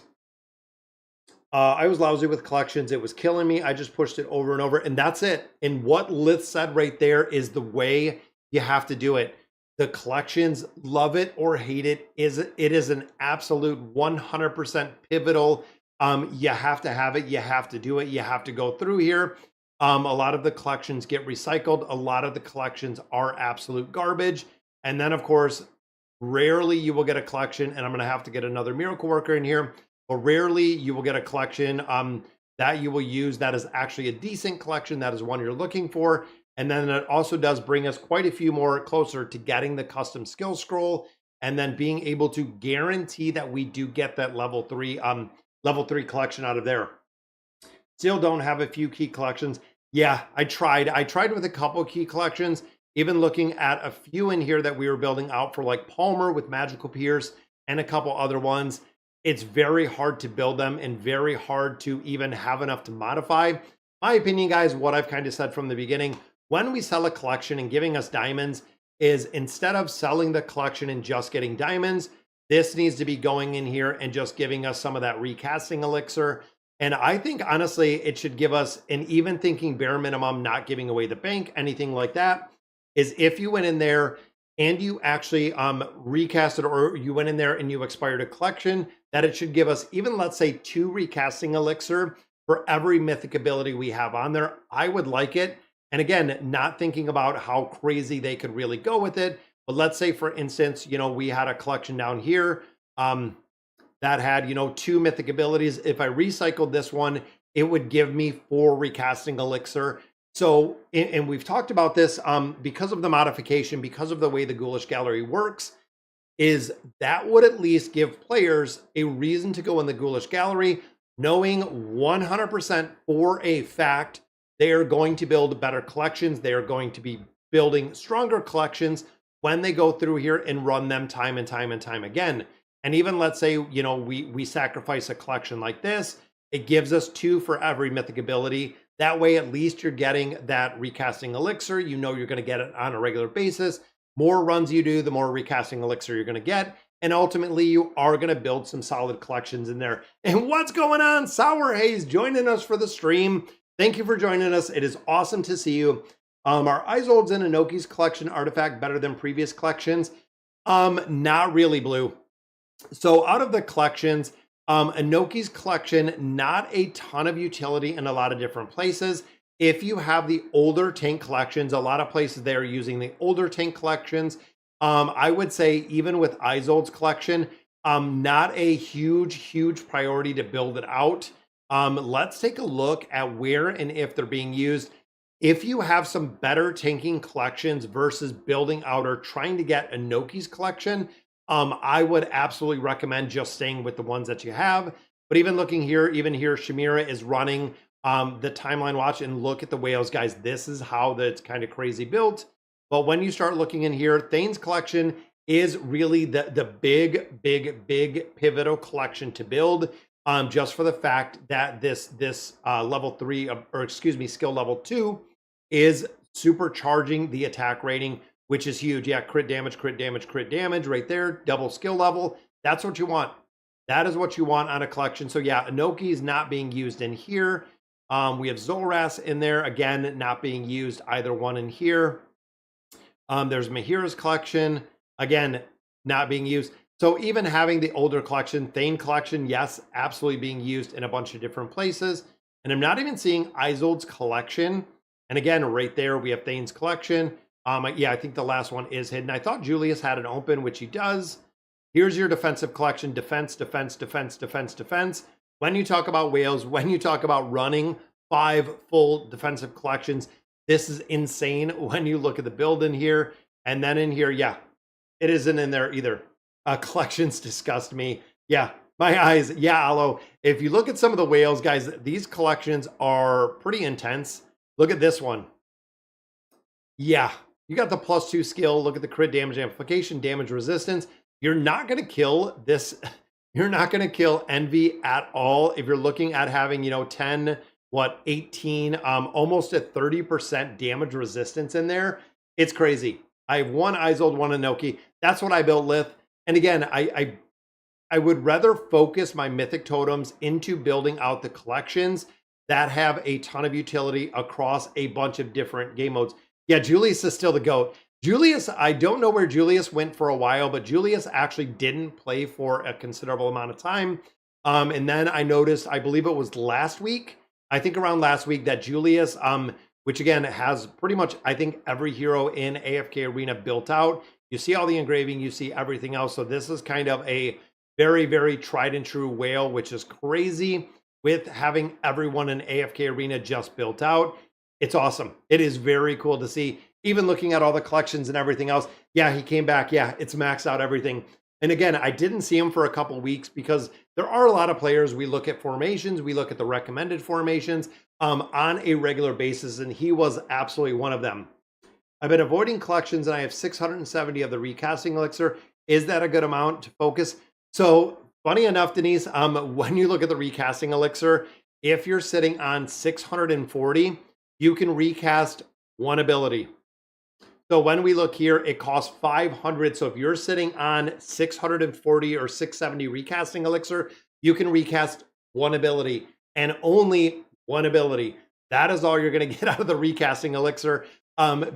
I was lousy with collections. It was killing me. I just pushed it over and over, and that's it. And what Lith said right there is the way you have to do it. The collections, love it or hate it, it is an absolute 100% pivotal. You have to have it. You have to do it. You have to go through here. A lot of the collections get recycled. A lot of the collections are absolute garbage. And then, of course, rarely you will get a collection, and I'm going to have to get another miracle worker in here. But rarely you will get a collection that you will use that is actually a decent collection, that is one you're looking for. And then it also does bring us quite a few more closer to getting the custom skill scroll, and then being able to guarantee that we do get that level 3 collection out of there. Still don't have a few key collections. Yeah, I tried with a couple key collections, even looking at a few in here that we were building out for, like Palmer with Magical Pierce and a couple other ones. It's very hard to build them, and very hard to even have enough to modify. My opinion, guys, what I've kind of said from the beginning, when we sell a collection and giving us diamonds, is instead of selling the collection and just getting diamonds, this needs to be going in here and just giving us some of that recasting elixir. And I think honestly, it should give us an even thinking bare minimum, not giving away the bank, anything like that, is if you went in there and you actually recasted, or you went in there and you expired a collection, that it should give us even, let's say, 2 recasting elixir for every mythic ability we have on there. I would like it. And again, not thinking about how crazy they could really go with it. But let's say, for instance, we had a collection down here that had, 2 mythic abilities. If I recycled this one, it would give me 4 recasting elixir. So, and we've talked about this because of the modification, because of the way the Ghoulish gallery works, is that would at least give players a reason to go in the Ghoulish gallery, knowing 100% for a fact they are going to build better collections. They are going to be building stronger collections when they go through here and run them time and time and time again. And even let's say, we sacrifice a collection like this, it gives us 2 for every mythic ability. That way, at least you're getting that recasting elixir. You're going to get it on a regular basis. More runs you do, the more recasting elixir you're going to get. And ultimately, you are going to build some solid collections in there. And what's going on? Sour Haze joining us for the stream. Thank you for joining us. It is awesome to see you. Are Isolde's and Enochi's collection artifact better than previous collections? Not really, Blue. So out of the collections, Enochi's collection, not a ton of utility in a lot of different places. If you have the older tank collections, a lot of places they are using the older tank collections. I would say even with Isolde's collection, not a huge priority to build it out. Let's take a look at where and if they're being used. If you have some better tanking collections versus building out or trying to get Enochi's collection, I would absolutely recommend just staying with the ones that you have. But even looking here, Shamira is running the timeline watch, and look at the whales, guys. This is how it's kind of crazy built. But when you start looking in here, Thane's collection is really the big pivotal collection to build. Just for the fact that this level 3, or excuse me, skill level 2 is supercharging the attack rating, which is huge. Yeah, crit damage right there, double skill level. That's what you want. That is what you want on a collection. So yeah, Enochi is not being used in here. We have Zolras in there, again, not being used either one in here. There's Mahira's collection, again, not being used. So even having the older collection, Thane collection, yes, absolutely being used in a bunch of different places. And I'm not even seeing Isolde's collection. And again, right there, we have Thane's collection. Yeah, I think the last one is hidden. I thought Julius had it open, which he does. Here's your defensive collection, defense. When you talk about whales, when you talk about running 5 full defensive collections, this is insane when you look at the build in here. And then in here, yeah, it isn't in there either. Collections disgust me. Yeah, my eyes. Yeah, Aloe. If you look at some of the whales, guys, these collections are pretty intense. Look at this one. Yeah, you got the +2 skill. Look at the crit damage amplification, damage resistance. You're not going to kill this. You're not going to kill Envy at all. If you're looking at having, 10, 18, almost a 30% damage resistance in there. It's crazy. I have one Isolde, one Enochi. That's what I built Lith. And again, I would rather focus my mythic totems into building out the collections that have a ton of utility across a bunch of different game modes. Yeah, Julius is still the GOAT. Julius, I don't know where Julius went for a while, but Julius actually didn't play for a considerable amount of time. And then I noticed, I believe it was last week, I think around last week, that Julius, which again has pretty much, I think, every hero in AFK Arena built out. You see all the engraving, you see everything else. So this is kind of a very tried and true whale, which is crazy with having everyone in AFK Arena just built out. It's awesome. It is very cool to see. Even looking at all the collections and everything else. Yeah, he came back. Yeah, it's maxed out everything. And again, I didn't see him for a couple weeks because there are a lot of players. We look at formations. We look at the recommended formations on a regular basis. And he was absolutely one of them. I've been avoiding collections and I have 670 of the recasting elixir. Is that a good amount to focus? So funny enough, Denise, when you look at the recasting elixir, if you're sitting on 640, you can recast one ability. So when we look here, it costs 500. So if you're sitting on 640 or 670 recasting elixir, you can recast one ability. and only one ability. That is all you're going to get out of the recasting elixir,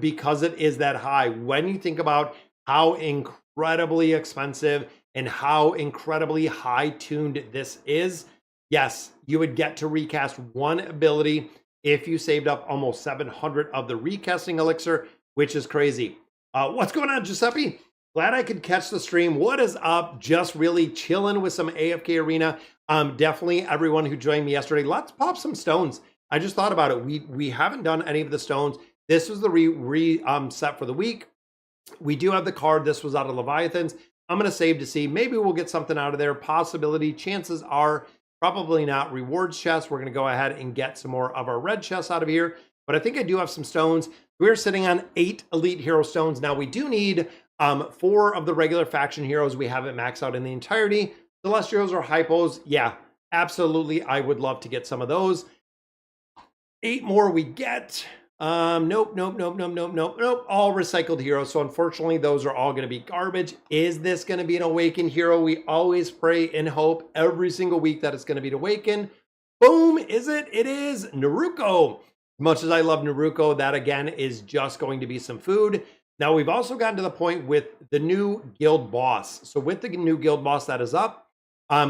because it is that high. When you think about how incredibly expensive and how incredibly high tuned this is, yes, you would get to recast one ability if you saved up almost 700 of the recasting elixir, which is crazy. What's going on, Giuseppe? Glad I could catch the stream. What is up? Just really chilling with some AFK Arena. Definitely everyone who joined me yesterday, let's pop some stones. I just thought about it. We haven't done any of the stones. This was the set for the week. We do have the card. This was out of Leviathans. I'm going to save to see. Maybe we'll get something out of there. Possibility. Chances are probably not. Rewards chest. We're going to go ahead and get some more of our red chests out of here. But I think I do have some stones. We're sitting on 8 elite hero stones. Now we do need 4 of the regular faction heroes. We haven't maxed out in the entirety. Celestials or Hippos. Yeah, absolutely. I would love to get some of those. 8 more we get. Nope. All recycled heroes. So unfortunately, those are all going to be garbage. Is this going to be an awakened hero? We always pray and hope every single week that it's going to be an awakened. Boom. Is it? It is Naruko. Much as I love Naruko, that again is just going to be some food. Now we've also gotten to the point with the new guild boss. So with the new guild boss that is up,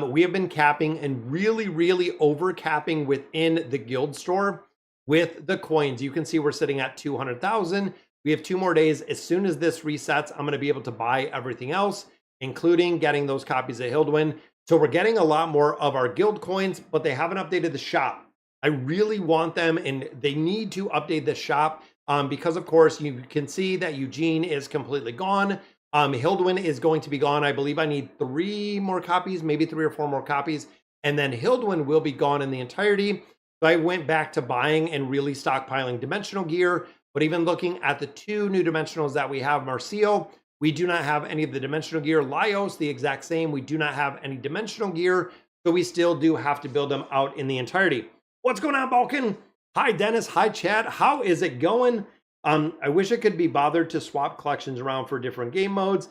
we have been capping and really over capping within the guild store with the coins. You can see we're sitting at 200,000. We have 2 more days. As soon as this resets, I'm going to be able to buy everything else, including getting those copies of Hildwyn. So we're getting a lot more of our guild coins, but they haven't updated the shop. I really want them, and they need to update the shop because, of course, you can see that Eugene is completely gone. Hildwyn is going to be gone. I believe I need 3 more copies, maybe 3 or 4 more copies, and then Hildwyn will be gone in the entirety. So I went back to buying and really stockpiling dimensional gear, but even looking at the 2 new dimensionals that we have, Marcio, we do not have any of the dimensional gear. Laios, the exact same. We do not have any dimensional gear, so we still do have to build them out in the entirety. What's going on, Balkan? Hi, Dennis. Hi, Chad. How is it going? I wish I could be bothered to swap collections around for different game modes.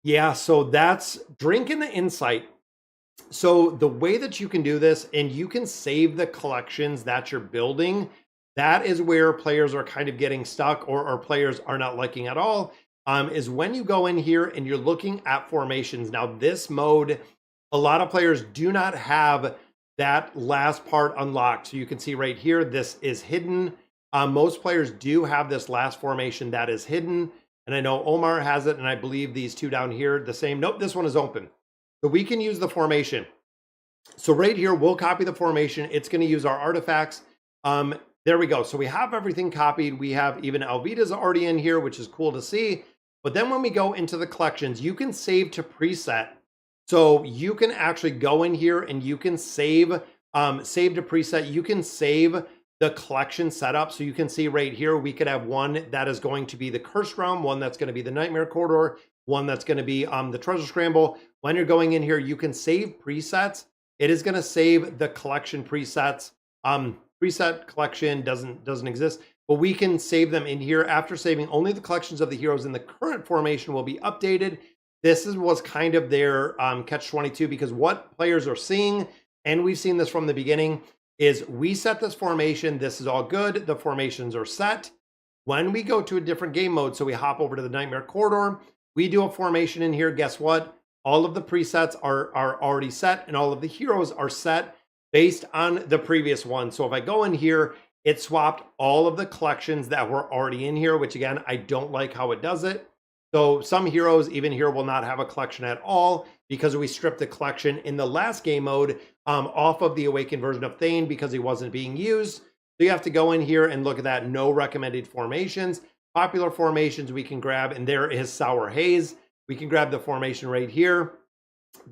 Yeah, so that's drinking the insight. So the way that you can do this, and you can save the collections that you're building, that is where players are kind of getting stuck, or players are not liking at all, is when you go in here and you're looking at formations. Now, this mode, a lot of players do not have that last part unlocked. So you can see right here, this is hidden. Most players do have this last formation that is hidden. And I know Omar has it, and I believe these 2 down here, the same. Nope, this one is open. So we can use the formation. So right here, we'll copy the formation. It's going to use our artifacts. There we go. So we have everything copied. We have even Alvida's already in here, which is cool to see. But then when we go into the collections, you can save to preset. So you can actually go in here and you can save to preset. You can save the collection setup. So you can see right here, we could have one that is going to be the Cursed Realm, one that's going to be the Nightmare Corridor, one that's going to be the Treasure Scramble. When you're going in here, you can save presets. It is going to save the collection presets. Preset collection doesn't exist, but we can save them in here. After saving, only the collections of the heroes in the current formation will be updated. This was kind of their catch-22, because what players are seeing, and we've seen this from the beginning, is we set this formation. This is all good. The formations are set. When we go to a different game mode, so we hop over to the Nightmare Corridor, we do a formation in here. Guess what? All of the presets are already set, and all of the heroes are set based on the previous one. So if I go in here, it swapped all of the collections that were already in here, which again, I don't like how it does it. So some heroes even here will not have a collection at all, because we stripped the collection in the last game mode off of the awakened version of Thane because he wasn't being used. So you have to go in here and look at that. No recommended formations. Popular formations we can grab, and there is Sour Haze. We can grab the formation right here.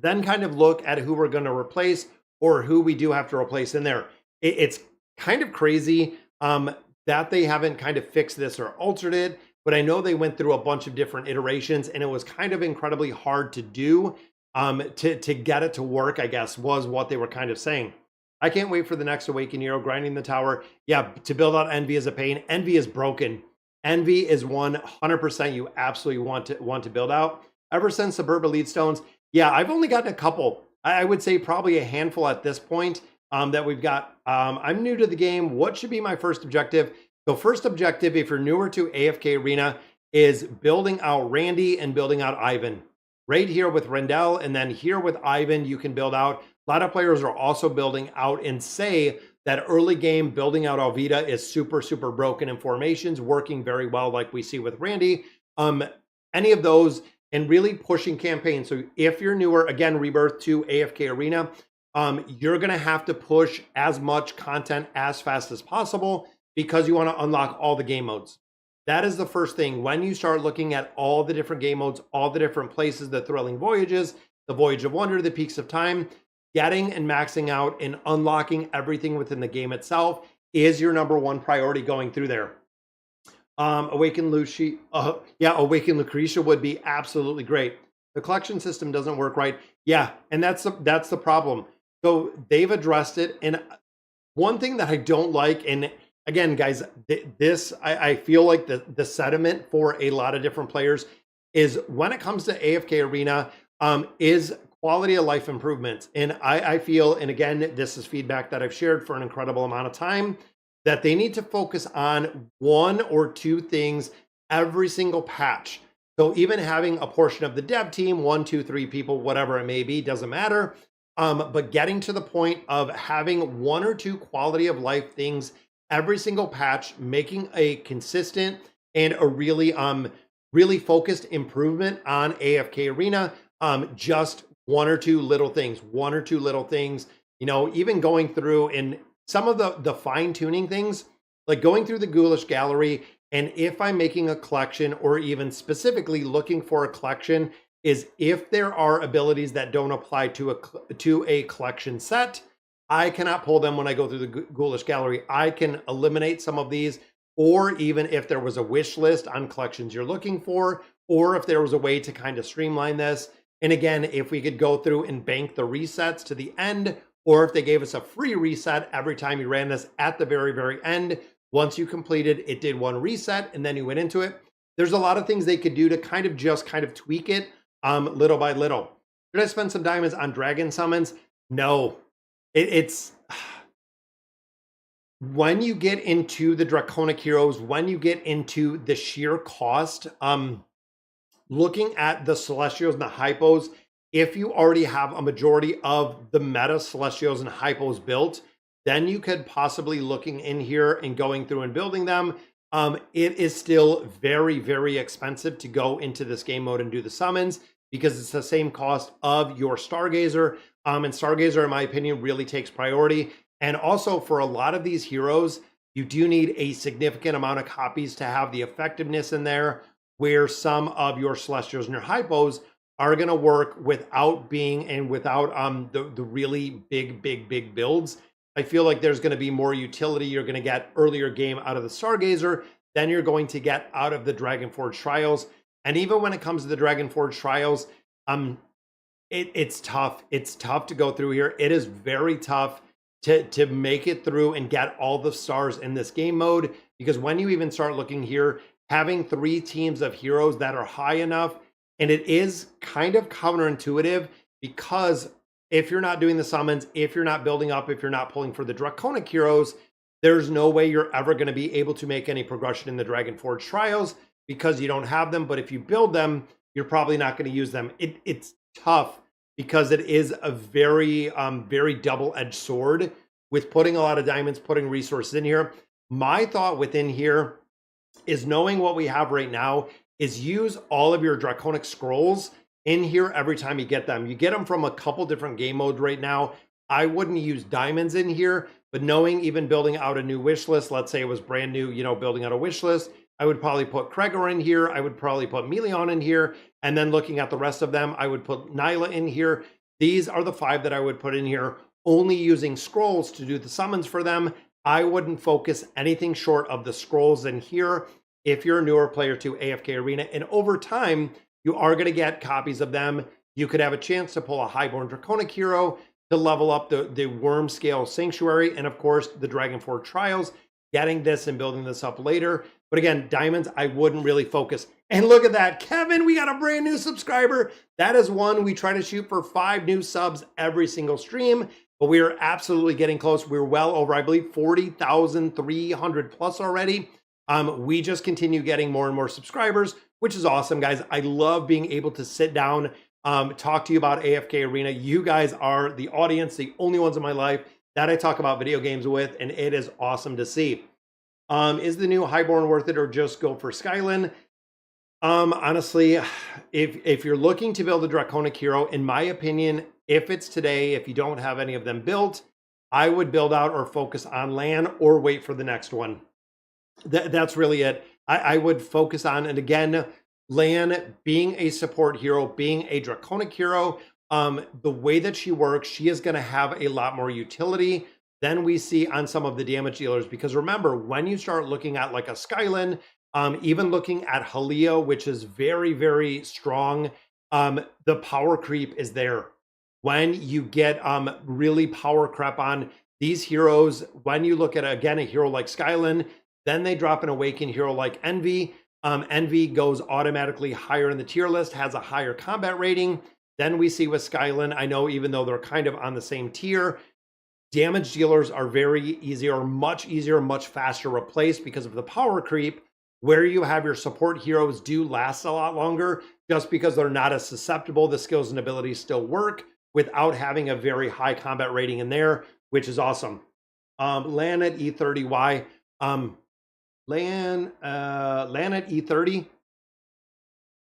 Then kind of look at who we're going to replace, or who we do have to replace in there. It's kind of crazy that they haven't kind of fixed this or altered it. But I know they went through a bunch of different iterations, and it was kind of incredibly hard to do to get it to work, I guess, was what they were kind of saying. I can't wait for the next Awakened hero, grinding the tower. Yeah, to build out Envy is a pain. Envy is broken. Envy is 100% you absolutely want to build out. Ever since Suburban Lead Stones, yeah, I've only gotten a couple. I would say probably a handful at this point. that we've got. I'm new to the game. What should be my first objective? So first objective, if you're newer to AFK Arena, is building out Randy and building out Ivan. Right here with Rendell, and then here with Ivan, you can build out. A lot of players are also building out and say that early game building out Alvida is super, super broken in formations, working very well like we see with Randy. Any of those, and really pushing campaigns. So if you're newer, again, Rebirth to AFK Arena, you're going to have to push as much content as fast as possible because you want to unlock all the game modes. That is the first thing. When you start looking at all the different game modes, all the different places, the thrilling voyages, the Voyage of Wonder, the Peaks of Time, getting and maxing out and unlocking everything within the game itself is your number one priority going through there. Awaken Lucy, Awaken Lucretia would be absolutely great. The collection system doesn't work right. Yeah, and that's the problem. So they've addressed it. And one thing that I don't like, and again, guys, I feel like the sentiment for a lot of different players is when it comes to AFK Arena, is quality of life improvements. And I feel, and again, this is feedback that I've shared for an incredible amount of time, that they need to focus on one or two things every single patch. So even having a portion of the dev team, 1, 2, 3 people, whatever it may be, doesn't matter. But getting to the point of having 1 or 2 quality of life things every single patch, making a consistent and a really, really focused improvement on AFK Arena. Just 1 or 2 little things, you know, even going through and some of the fine tuning things, like going through the Ghoulish gallery. And if I'm making a collection or even specifically looking for a collection, is if there are abilities that don't apply to a collection set, I cannot pull them when I go through the Ghoulish gallery. I can eliminate some of these, or even if there was a wish list on collections you're looking for, or if there was a way to kind of streamline this. And again, if we could go through and bank the resets to the end, or if they gave us a free reset every time you ran this at the very, very end, once you completed, it did 1 reset and then you went into it. There's a lot of things they could do to kind of tweak it little by little. Should I spend some diamonds on dragon summons? No. It's when you get into the Draconic heroes, when you get into the sheer cost, looking at the Celestials and the Hippos, if you already have a majority of the meta Celestials and Hippos built, then you could possibly looking in here and going through and building them. It is still very, very expensive to go into this game mode and do the summons because it's the same cost of your Stargazer. And Stargazer, in my opinion, really takes priority. And also for a lot of these heroes, you do need a significant amount of copies to have the effectiveness in there, where some of your Celestials and your Hippos are going to work without being and without the really big builds. I feel like there's going to be more utility you're going to get earlier game out of the Stargazer than you're going to get out of the Dragonforge Trials. And even when it comes to the Dragonforge Trials, it's tough. It's tough to go through here. It is very tough to make it through and get all the stars in this game mode, because when you even start looking here, having 3 teams of heroes that are high enough, and it is kind of counterintuitive, because if you're not doing the summons, if you're not building up, if you're not pulling for the Draconic heroes, there's no way you're ever going to be able to make any progression in the Dragonforge Trials because you don't have them. But if you build them, you're probably not going to use them. It's tough because it is a very, very double-edged sword with putting a lot of diamonds, putting resources in here. My thought within here is, knowing what we have right now, is use all of your Draconic scrolls in here every time you get them. You get them from a couple different game modes right now. I wouldn't use diamonds in here, but knowing even building out a new wish list, let's say it was brand new, you know, building out a wish list, I would probably put Kregor in here. I would probably put Melion in here. And then looking at the rest of them, I would put Nyla in here. These are the 5 that I would put in here, only using scrolls to do the summons for them. I wouldn't focus anything short of the scrolls in here if you're a newer player to AFK Arena. And over time, you are going to get copies of them. You could have a chance to pull a Highborn Draconic hero to level up the Worm Scale Sanctuary, and of course the Dragonforge Trials, getting this and building this up later. But again, diamonds, I wouldn't really focus. And look at that, Kevin, we got a brand new subscriber. That is one. We try to shoot for 5 new subs every single stream. but we are absolutely getting close. We're well over, I believe, 40,300 plus already. We just continue getting more and more subscribers, which is awesome, guys. I love being able to sit down, talk to you about AFK Arena. You guys are the audience, the only ones in my life that I talk about video games with, and it is awesome to see. Is the new Highborn worth it, or just go for Skylan? Honestly, if you're looking to build a Draconic hero, in my opinion, if it's today, if you don't have any of them built, I would build out or focus on Lan or wait for the next one. That's really it. I would focus on, and again, Lan being a support hero, being a Draconic hero, the way that she works, she is going to have a lot more utility than we see on some of the damage dealers. Because remember, when you start looking at like a Skylan, even looking at Halea, which is very, very strong, the power creep is there. When you get really power creep on these heroes, when you look at, again, a hero like Skylan, then they drop an Awakened hero like Envy. Envy goes automatically higher in the tier list, has a higher combat rating. Then we see with Skylan, I know even though they're kind of on the same tier, damage dealers are very easy, or much easier, much faster replaced because of the power creep, where you have your support heroes do last a lot longer just because they're not as susceptible. The skills and abilities still work without having a very high combat rating in there, which is awesome. Lan at E30, why? Lan at E30.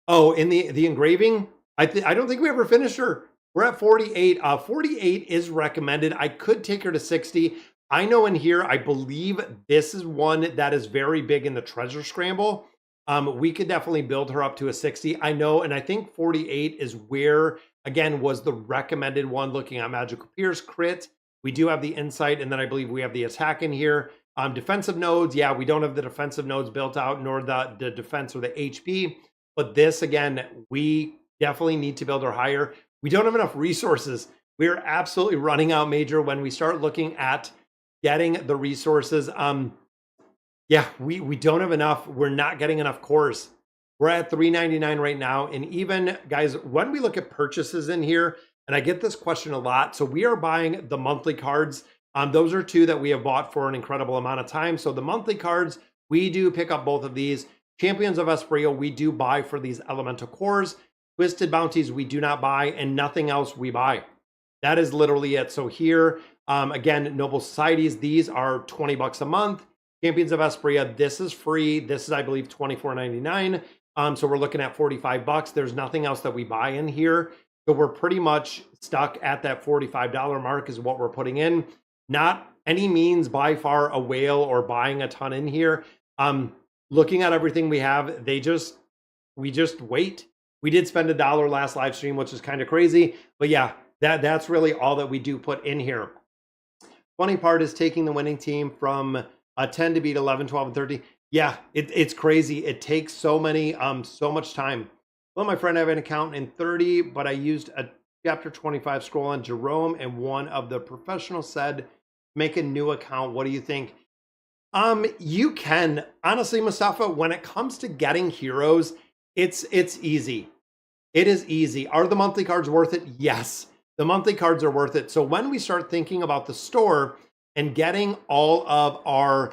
Oh, in the engraving, I don't think we ever finished her. We're at 48. 48 is recommended. I could take her to 60. I know in here, I believe this is one that is very big in the treasure scramble. We could definitely build her up to a 60. I know, and I think 48 is where, again, was the recommended one looking at Magical Pierce crit. We do have the insight, and then I believe we have the attack in here. Defensive nodes, yeah, we don't have the defensive nodes built out, nor the defense or the HP. But this, again, we definitely need to build her higher. We don't have enough resources. We're absolutely running out major when we start looking at getting the resources. Yeah, we don't have enough. We're not getting enough cores. We're at $3.99 right now. And even, guys, when we look at purchases in here, and I get this question a lot. So we are buying the monthly cards. Those are two that we have bought for an incredible amount of time. So the monthly cards, we do pick up both of these. Champions of Esprio, we do buy for these elemental cores. Twisted Bounties, we do not buy, and nothing else we buy. That is literally it. So here, again, Noble Societies, these are 20 bucks a month. Champions of Espria, this is free. This is, I believe, $24.99. So we're looking at 45 bucks. There's nothing else that we buy in here. So we're pretty much stuck at that $45 mark is what we're putting in. Not any means by far a whale or buying a ton in here. Looking at everything we have, we just wait. We did spend $1 last live stream, which is kind of crazy. But yeah, that's really all that we do put in here. Funny part is taking the winning team from 10 to beat 11, 12, and 13. Yeah, it's crazy. It takes so much time. Well, my friend, I have an account in 30, but I used a chapter 25 scroll on Jerome, and one of the professionals said, make a new account. What do you think? You can. Honestly, Mustafa, when it comes to getting heroes, it's easy. It is easy. Are the monthly cards worth it? Yes, the monthly cards are worth it. So when we start thinking about the store and getting all of our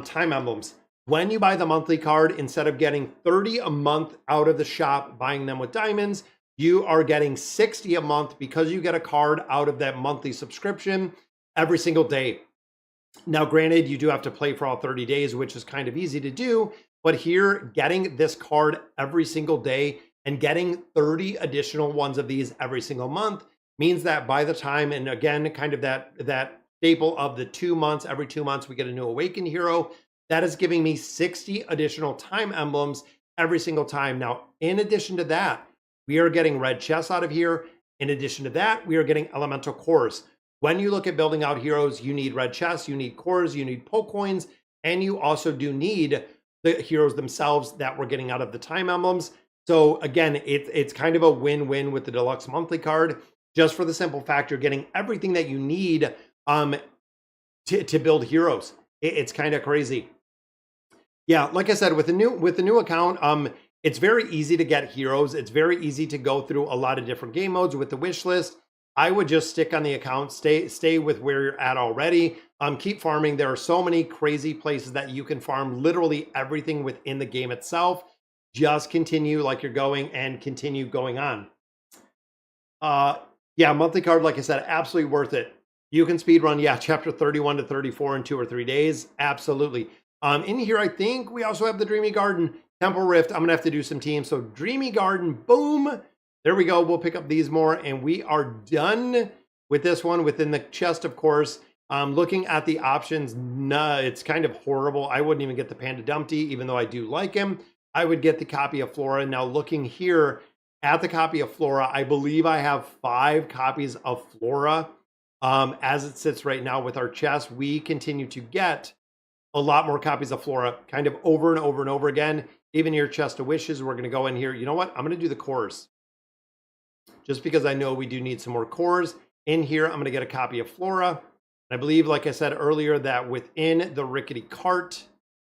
time emblems, when you buy the monthly card, instead of getting 30 a month out of the shop, buying them with diamonds, you are getting 60 a month because you get a card out of that monthly subscription every single day. Now, granted, you do have to play for all 30 days, which is kind of easy to do. But here, getting this card every single day and getting 30 additional ones of these every single month means that by the time, and again, kind of that staple of the 2 months, every 2 months, we get a new Awakened hero. That is giving me 60 additional time emblems every single time. Now, in addition to that, we are getting red chests out of here. In addition to that, we are getting elemental cores. When you look at building out heroes, you need red chests, you need cores, you need poke coins, and you also do need the heroes themselves that we're getting out of the time emblems. So again, it's kind of a win-win with the deluxe monthly card, just for the simple fact you're getting everything that you need to build heroes. It's kind of crazy. Yeah, like I said, with the new account, it's very easy to get heroes. It's very easy to go through a lot of different game modes with the wish list. I would just stick on the account, stay with where you're at already. Keep farming. There are so many crazy places that you can farm literally everything within the game itself. Just continue like you're going and continue going on. Yeah, monthly card, like I said, absolutely worth it. You can speed run, yeah, chapter 31 to 34 in 2 or 3 days. Absolutely. In here, I think we also have the Dreamy Garden, Temple Rift. I'm gonna have to do some teams. So Dreamy Garden, boom. There we go. We'll pick up these more, and we are done with this one within the chest, of course. Looking at the options, nah, it's kind of horrible. I wouldn't even get the Panda Dumpty, even though I do like him. I would get the copy of Flora. Now looking here at the copy of Flora, I believe I have 5 copies of Flora. As it sits right now with our chest, we continue to get a lot more copies of Flora kind of over and over and over again. Even your chest of wishes, we're going to go in here. You know what? I'm going to do the cores. Just because I know we do need some more cores. In here, I'm going to get a copy of Flora. I believe, like I said earlier, that within the rickety cart,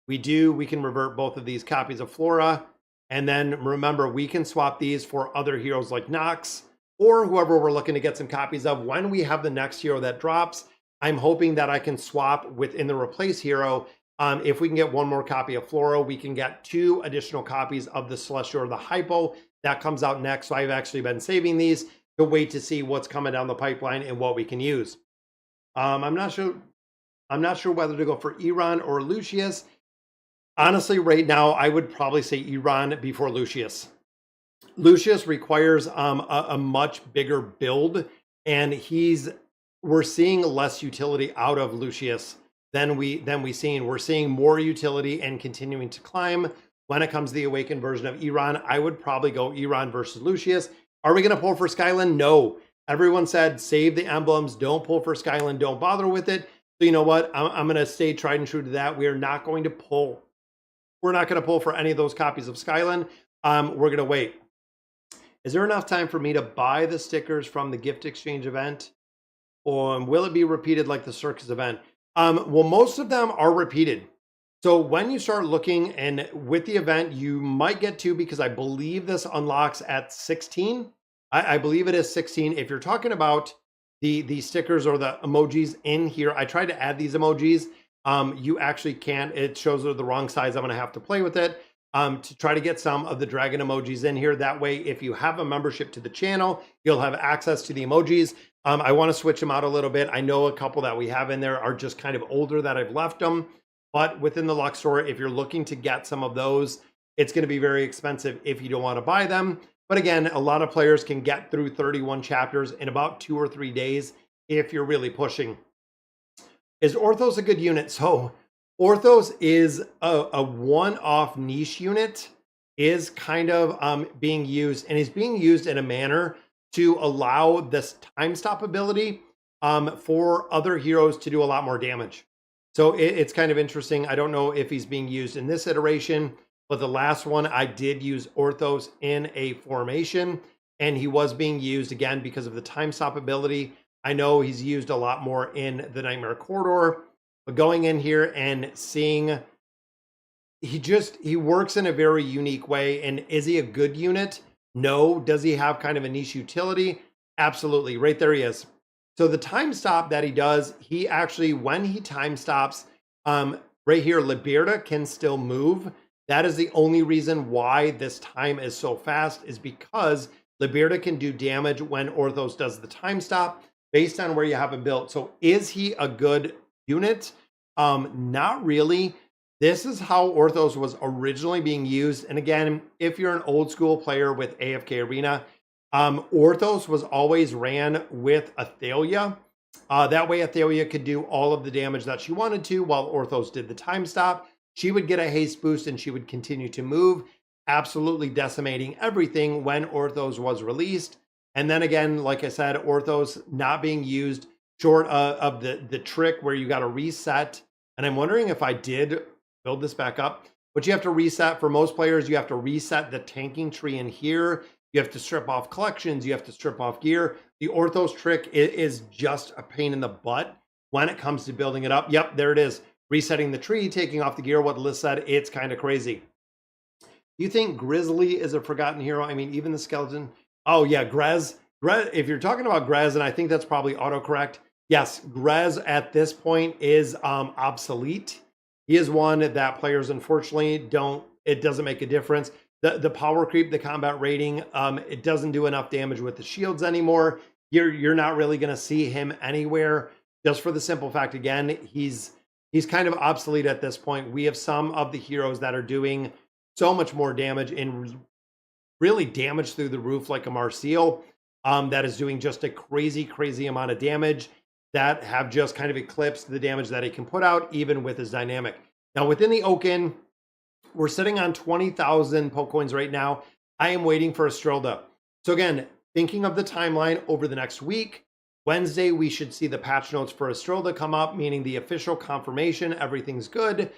we can revert both of these copies of Flora. And then remember, we can swap these for other heroes like Nox or whoever we're looking to get some copies of when we have the next hero that drops. I'm hoping that I can swap within the replace hero. If we can get 1 more copy of Flora, we can get 2 additional copies of the Celestial or the Hippo. That comes out next. So I've actually been saving these to wait to see what's coming down the pipeline and what we can use. I'm not sure whether to go for Iran or Lucius. Honestly, right now, I would probably say Iran before Lucius. Lucius requires a much bigger build, and we're seeing less utility out of Lucius than we seen. We're seeing more utility and continuing to climb. When it comes to the awakened version of Iran, I would probably go Iran versus Lucius. Are we going to pull for Skylan? No. Everyone said save the emblems, don't pull for Skylan, don't bother with it. So you know what? I'm going to stay tried and true to that. We are not going to pull. We're not going to pull for any of those copies of Skylan. We're going to wait. Is there enough time for me to buy the stickers from the gift exchange event? Or will it be repeated like the circus event? Well, most of them are repeated. So when you start looking, and with the event, you might get 2 because I believe this unlocks at 16. I believe it is 16. If you're talking about the stickers or the emojis in here, I tried to add these emojis. You actually can't. It shows they're the wrong size. I'm going to have to play with it to try to get some of the dragon emojis in here. That way, if you have a membership to the channel, you'll have access to the emojis. I want to switch them out a little bit. I know a couple that we have in there are just kind of older that I've left them. But within the Lux store, if you're looking to get some of those, it's going to be very expensive if you don't want to buy them. But again, a lot of players can get through 31 chapters in about 2 or 3 days if you're really pushing. Is Orthos a good unit? So Orthos is a one-off niche unit, is kind of being used, and is being used in a manner to allow this time stop ability for other heroes to do a lot more damage. So it's kind of interesting. I don't know if he's being used in this iteration, but the last one I did use Orthos in a formation, and he was being used again because of the time stop ability. I know he's used a lot more in the Nightmare Corridor, but going in here and seeing he works in a very unique way. And is he a good unit? No. Does he have kind of a niche utility? Absolutely. Right there he is. So the time stop that he does, he actually, when he time stops, right here, Lightbearer can still move. That is the only reason why this time is so fast, is because Lightbearer can do damage when Orthos does the time stop based on where you have him built. So is he a good unit? Not really. This is how Orthos was originally being used. And again, if you're an old school player with AFK Arena, Orthos was always ran with Athalia. That way Athalia could do all of the damage that she wanted to while Orthos did the time stop. She would get a haste boost and she would continue to move, absolutely decimating everything when Orthos was released. And then again, like I said, Orthos not being used short of the trick where you got to reset. And I'm wondering if I did build this back up, but you have to reset. For most players, you have to reset the tanking tree in here. You have to strip off collections. You have to strip off gear. The Orthos trick is just a pain in the butt when it comes to building it up. Yep, there it is. Resetting the tree, taking off the gear. What Liz said, it's kind of crazy. You think Grizzly is a forgotten hero? I mean, even the skeleton. Oh yeah, Grez. If you're talking about Grez, and I think that's probably autocorrect, yes, Grez at this point is obsolete. He is one that players unfortunately don't, it doesn't make a difference. The power creep, the combat rating, it doesn't do enough damage with the shields anymore. You're not really going to see him anywhere, just for the simple fact, again, he's kind of obsolete at this point. We have some of the heroes that are doing so much more damage and really damage through the roof, like a Marseille, that is doing just a crazy amount of damage, that have just kind of eclipsed the damage that he can put out, even with his dynamic. Now, within the Oaken, we're sitting on 20,000 poke coins right now. I am waiting for Estrilda. So again, thinking of the timeline over the next week, Wednesday, we should see the patch notes for Estrilda come up, meaning the official confirmation, everything's good.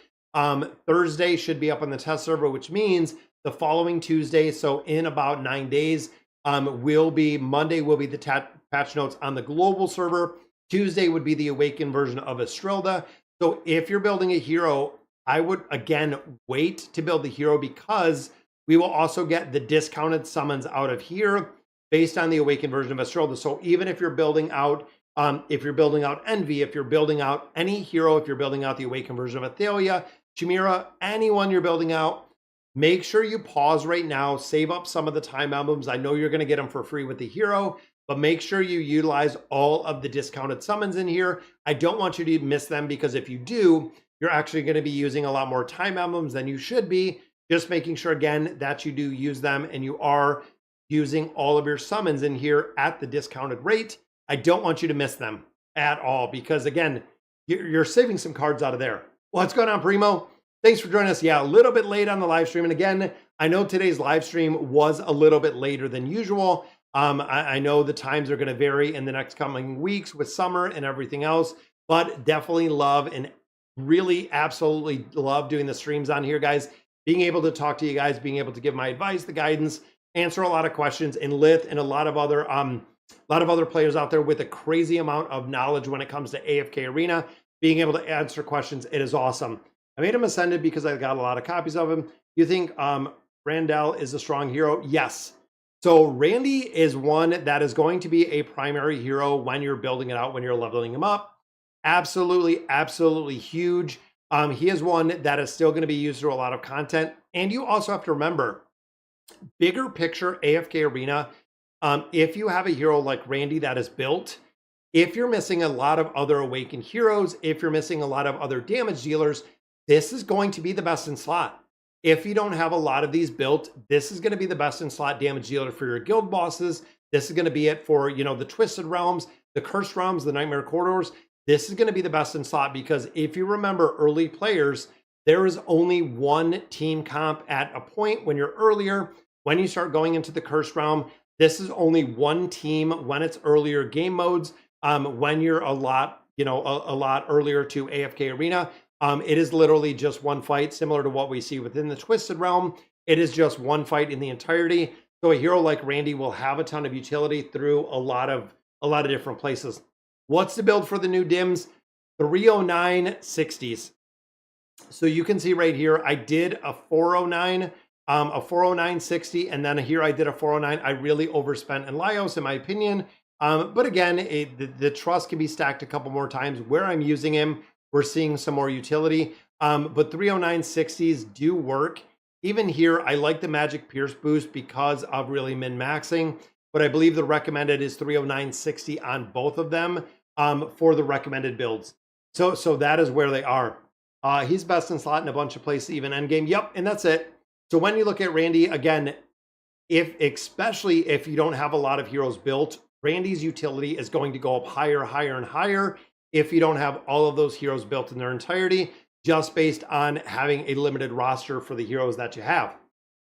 Thursday should be up on the test server, which means the following Tuesday, so in about 9 days, Monday will be the patch notes on the global server. Tuesday would be the awakened version of Estrilda. So if you're building a hero, I would, again, wait to build the hero, because we will also get the discounted summons out of here based on the awakened version of Estrilda. So even if you're building out, Envy, if you're building out any hero, if you're building out the awakened version of Athalia, Chimera, anyone you're building out, make sure you pause right now, save up some of the time emblems. I know you're going to get them for free with the hero, but make sure you utilize all of the discounted summons in here. I don't want you to miss them, because if you do, you're actually going to be using a lot more time emblems than you should be. Just making sure, again, that you do use them and you are using all of your summons in here at the discounted rate. I don't want you to miss them at all, because again, you're saving some cards out of there. What's going on, Primo? Thanks for joining us. Yeah, a little bit late on the live stream. And again, I know today's live stream was a little bit later than usual. I know the times are going to vary in the next coming weeks with summer and everything else, but definitely love and really absolutely love doing the streams on here, guys. Being able to talk to you guys, being able to give my advice, the guidance, answer a lot of questions, and Lith and a lot of other players out there with a crazy amount of knowledge when it comes to AFK Arena, being able to answer questions. It is awesome. I made him Ascended because I got a lot of copies of him. You think Randall is a strong hero? Yes. So Randy is one that is going to be a primary hero when you're building it out, when you're leveling him up. Absolutely huge. He is one that is still going to be used through a lot of content. And you also have to remember, bigger picture AFK Arena, if you have a hero like Randy that is built, if you're missing a lot of other awakened heroes, if you're missing a lot of other damage dealers, this is going to be the best in slot. If you don't have a lot of these built, this is going to be the best in slot damage dealer for your guild bosses. This is going to be it for, the Twisted Realms, the Cursed Realms, the Nightmare Corridors. This is going to be the best in slot, because if you remember early players, there is only one team comp at a point when you're earlier. When you start going into the Cursed Realm, this is only one team when it's earlier game modes. When you're a lot earlier to AFK Arena, it is literally just one fight, similar to what we see within the Twisted Realm. It is just one fight in the entirety. So a hero like Randy will have a ton of utility through a lot of different places. What's the build for the new dims? 309 60s. So you can see right here, I did a 409, a 409 60, and then here I did a 409. I really overspent in Lyos, in my opinion. But again, the trust can be stacked a couple more times. Where I'm using him, we're seeing some more utility. But 309 60s do work. Even here, I like the Magic Pierce boost because of really min-maxing. But I believe the recommended is 309 60 on both of them for the recommended builds. So that is where they are. He's best in slot in a bunch of places, even Endgame. Yep, and that's it. So when you look at Randy, again, especially if you don't have a lot of heroes built, Randy's utility is going to go up higher and higher if you don't have all of those heroes built in their entirety, just based on having a limited roster for the heroes that you have.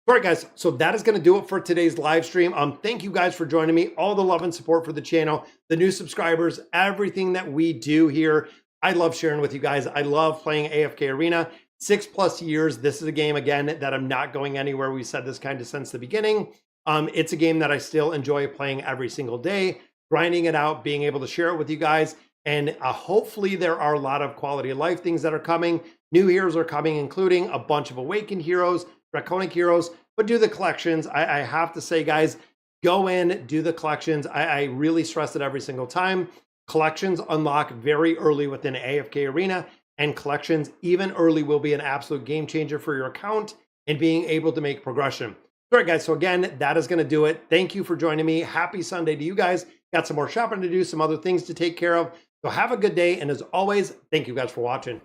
All right, guys, so that is going to do it for today's live stream. Thank you guys for joining me, all the love and support for the channel, the new subscribers, everything that we do here. I love sharing with you guys. I love playing AFK Arena. 6+ years. This is a game, again, that I'm not going anywhere. We've said this kind of since the beginning. It's a game that I still enjoy playing every single day, grinding it out, being able to share it with you guys. And hopefully there are a lot of quality of life things that are coming. New heroes are coming, including a bunch of Awakened heroes, Draconic heroes, but do the collections. I have to say, guys, Go in, do the collections. I really stress it every single time. Collections unlock very early within AFK Arena, and collections even early will be an absolute game changer for your account and being able to make progression. All right, guys. So again, that is going to do it. Thank you for joining me. Happy Sunday to you guys. Got some more shopping to do, some other things to take care of. So have a good day. And as always, thank you guys for watching.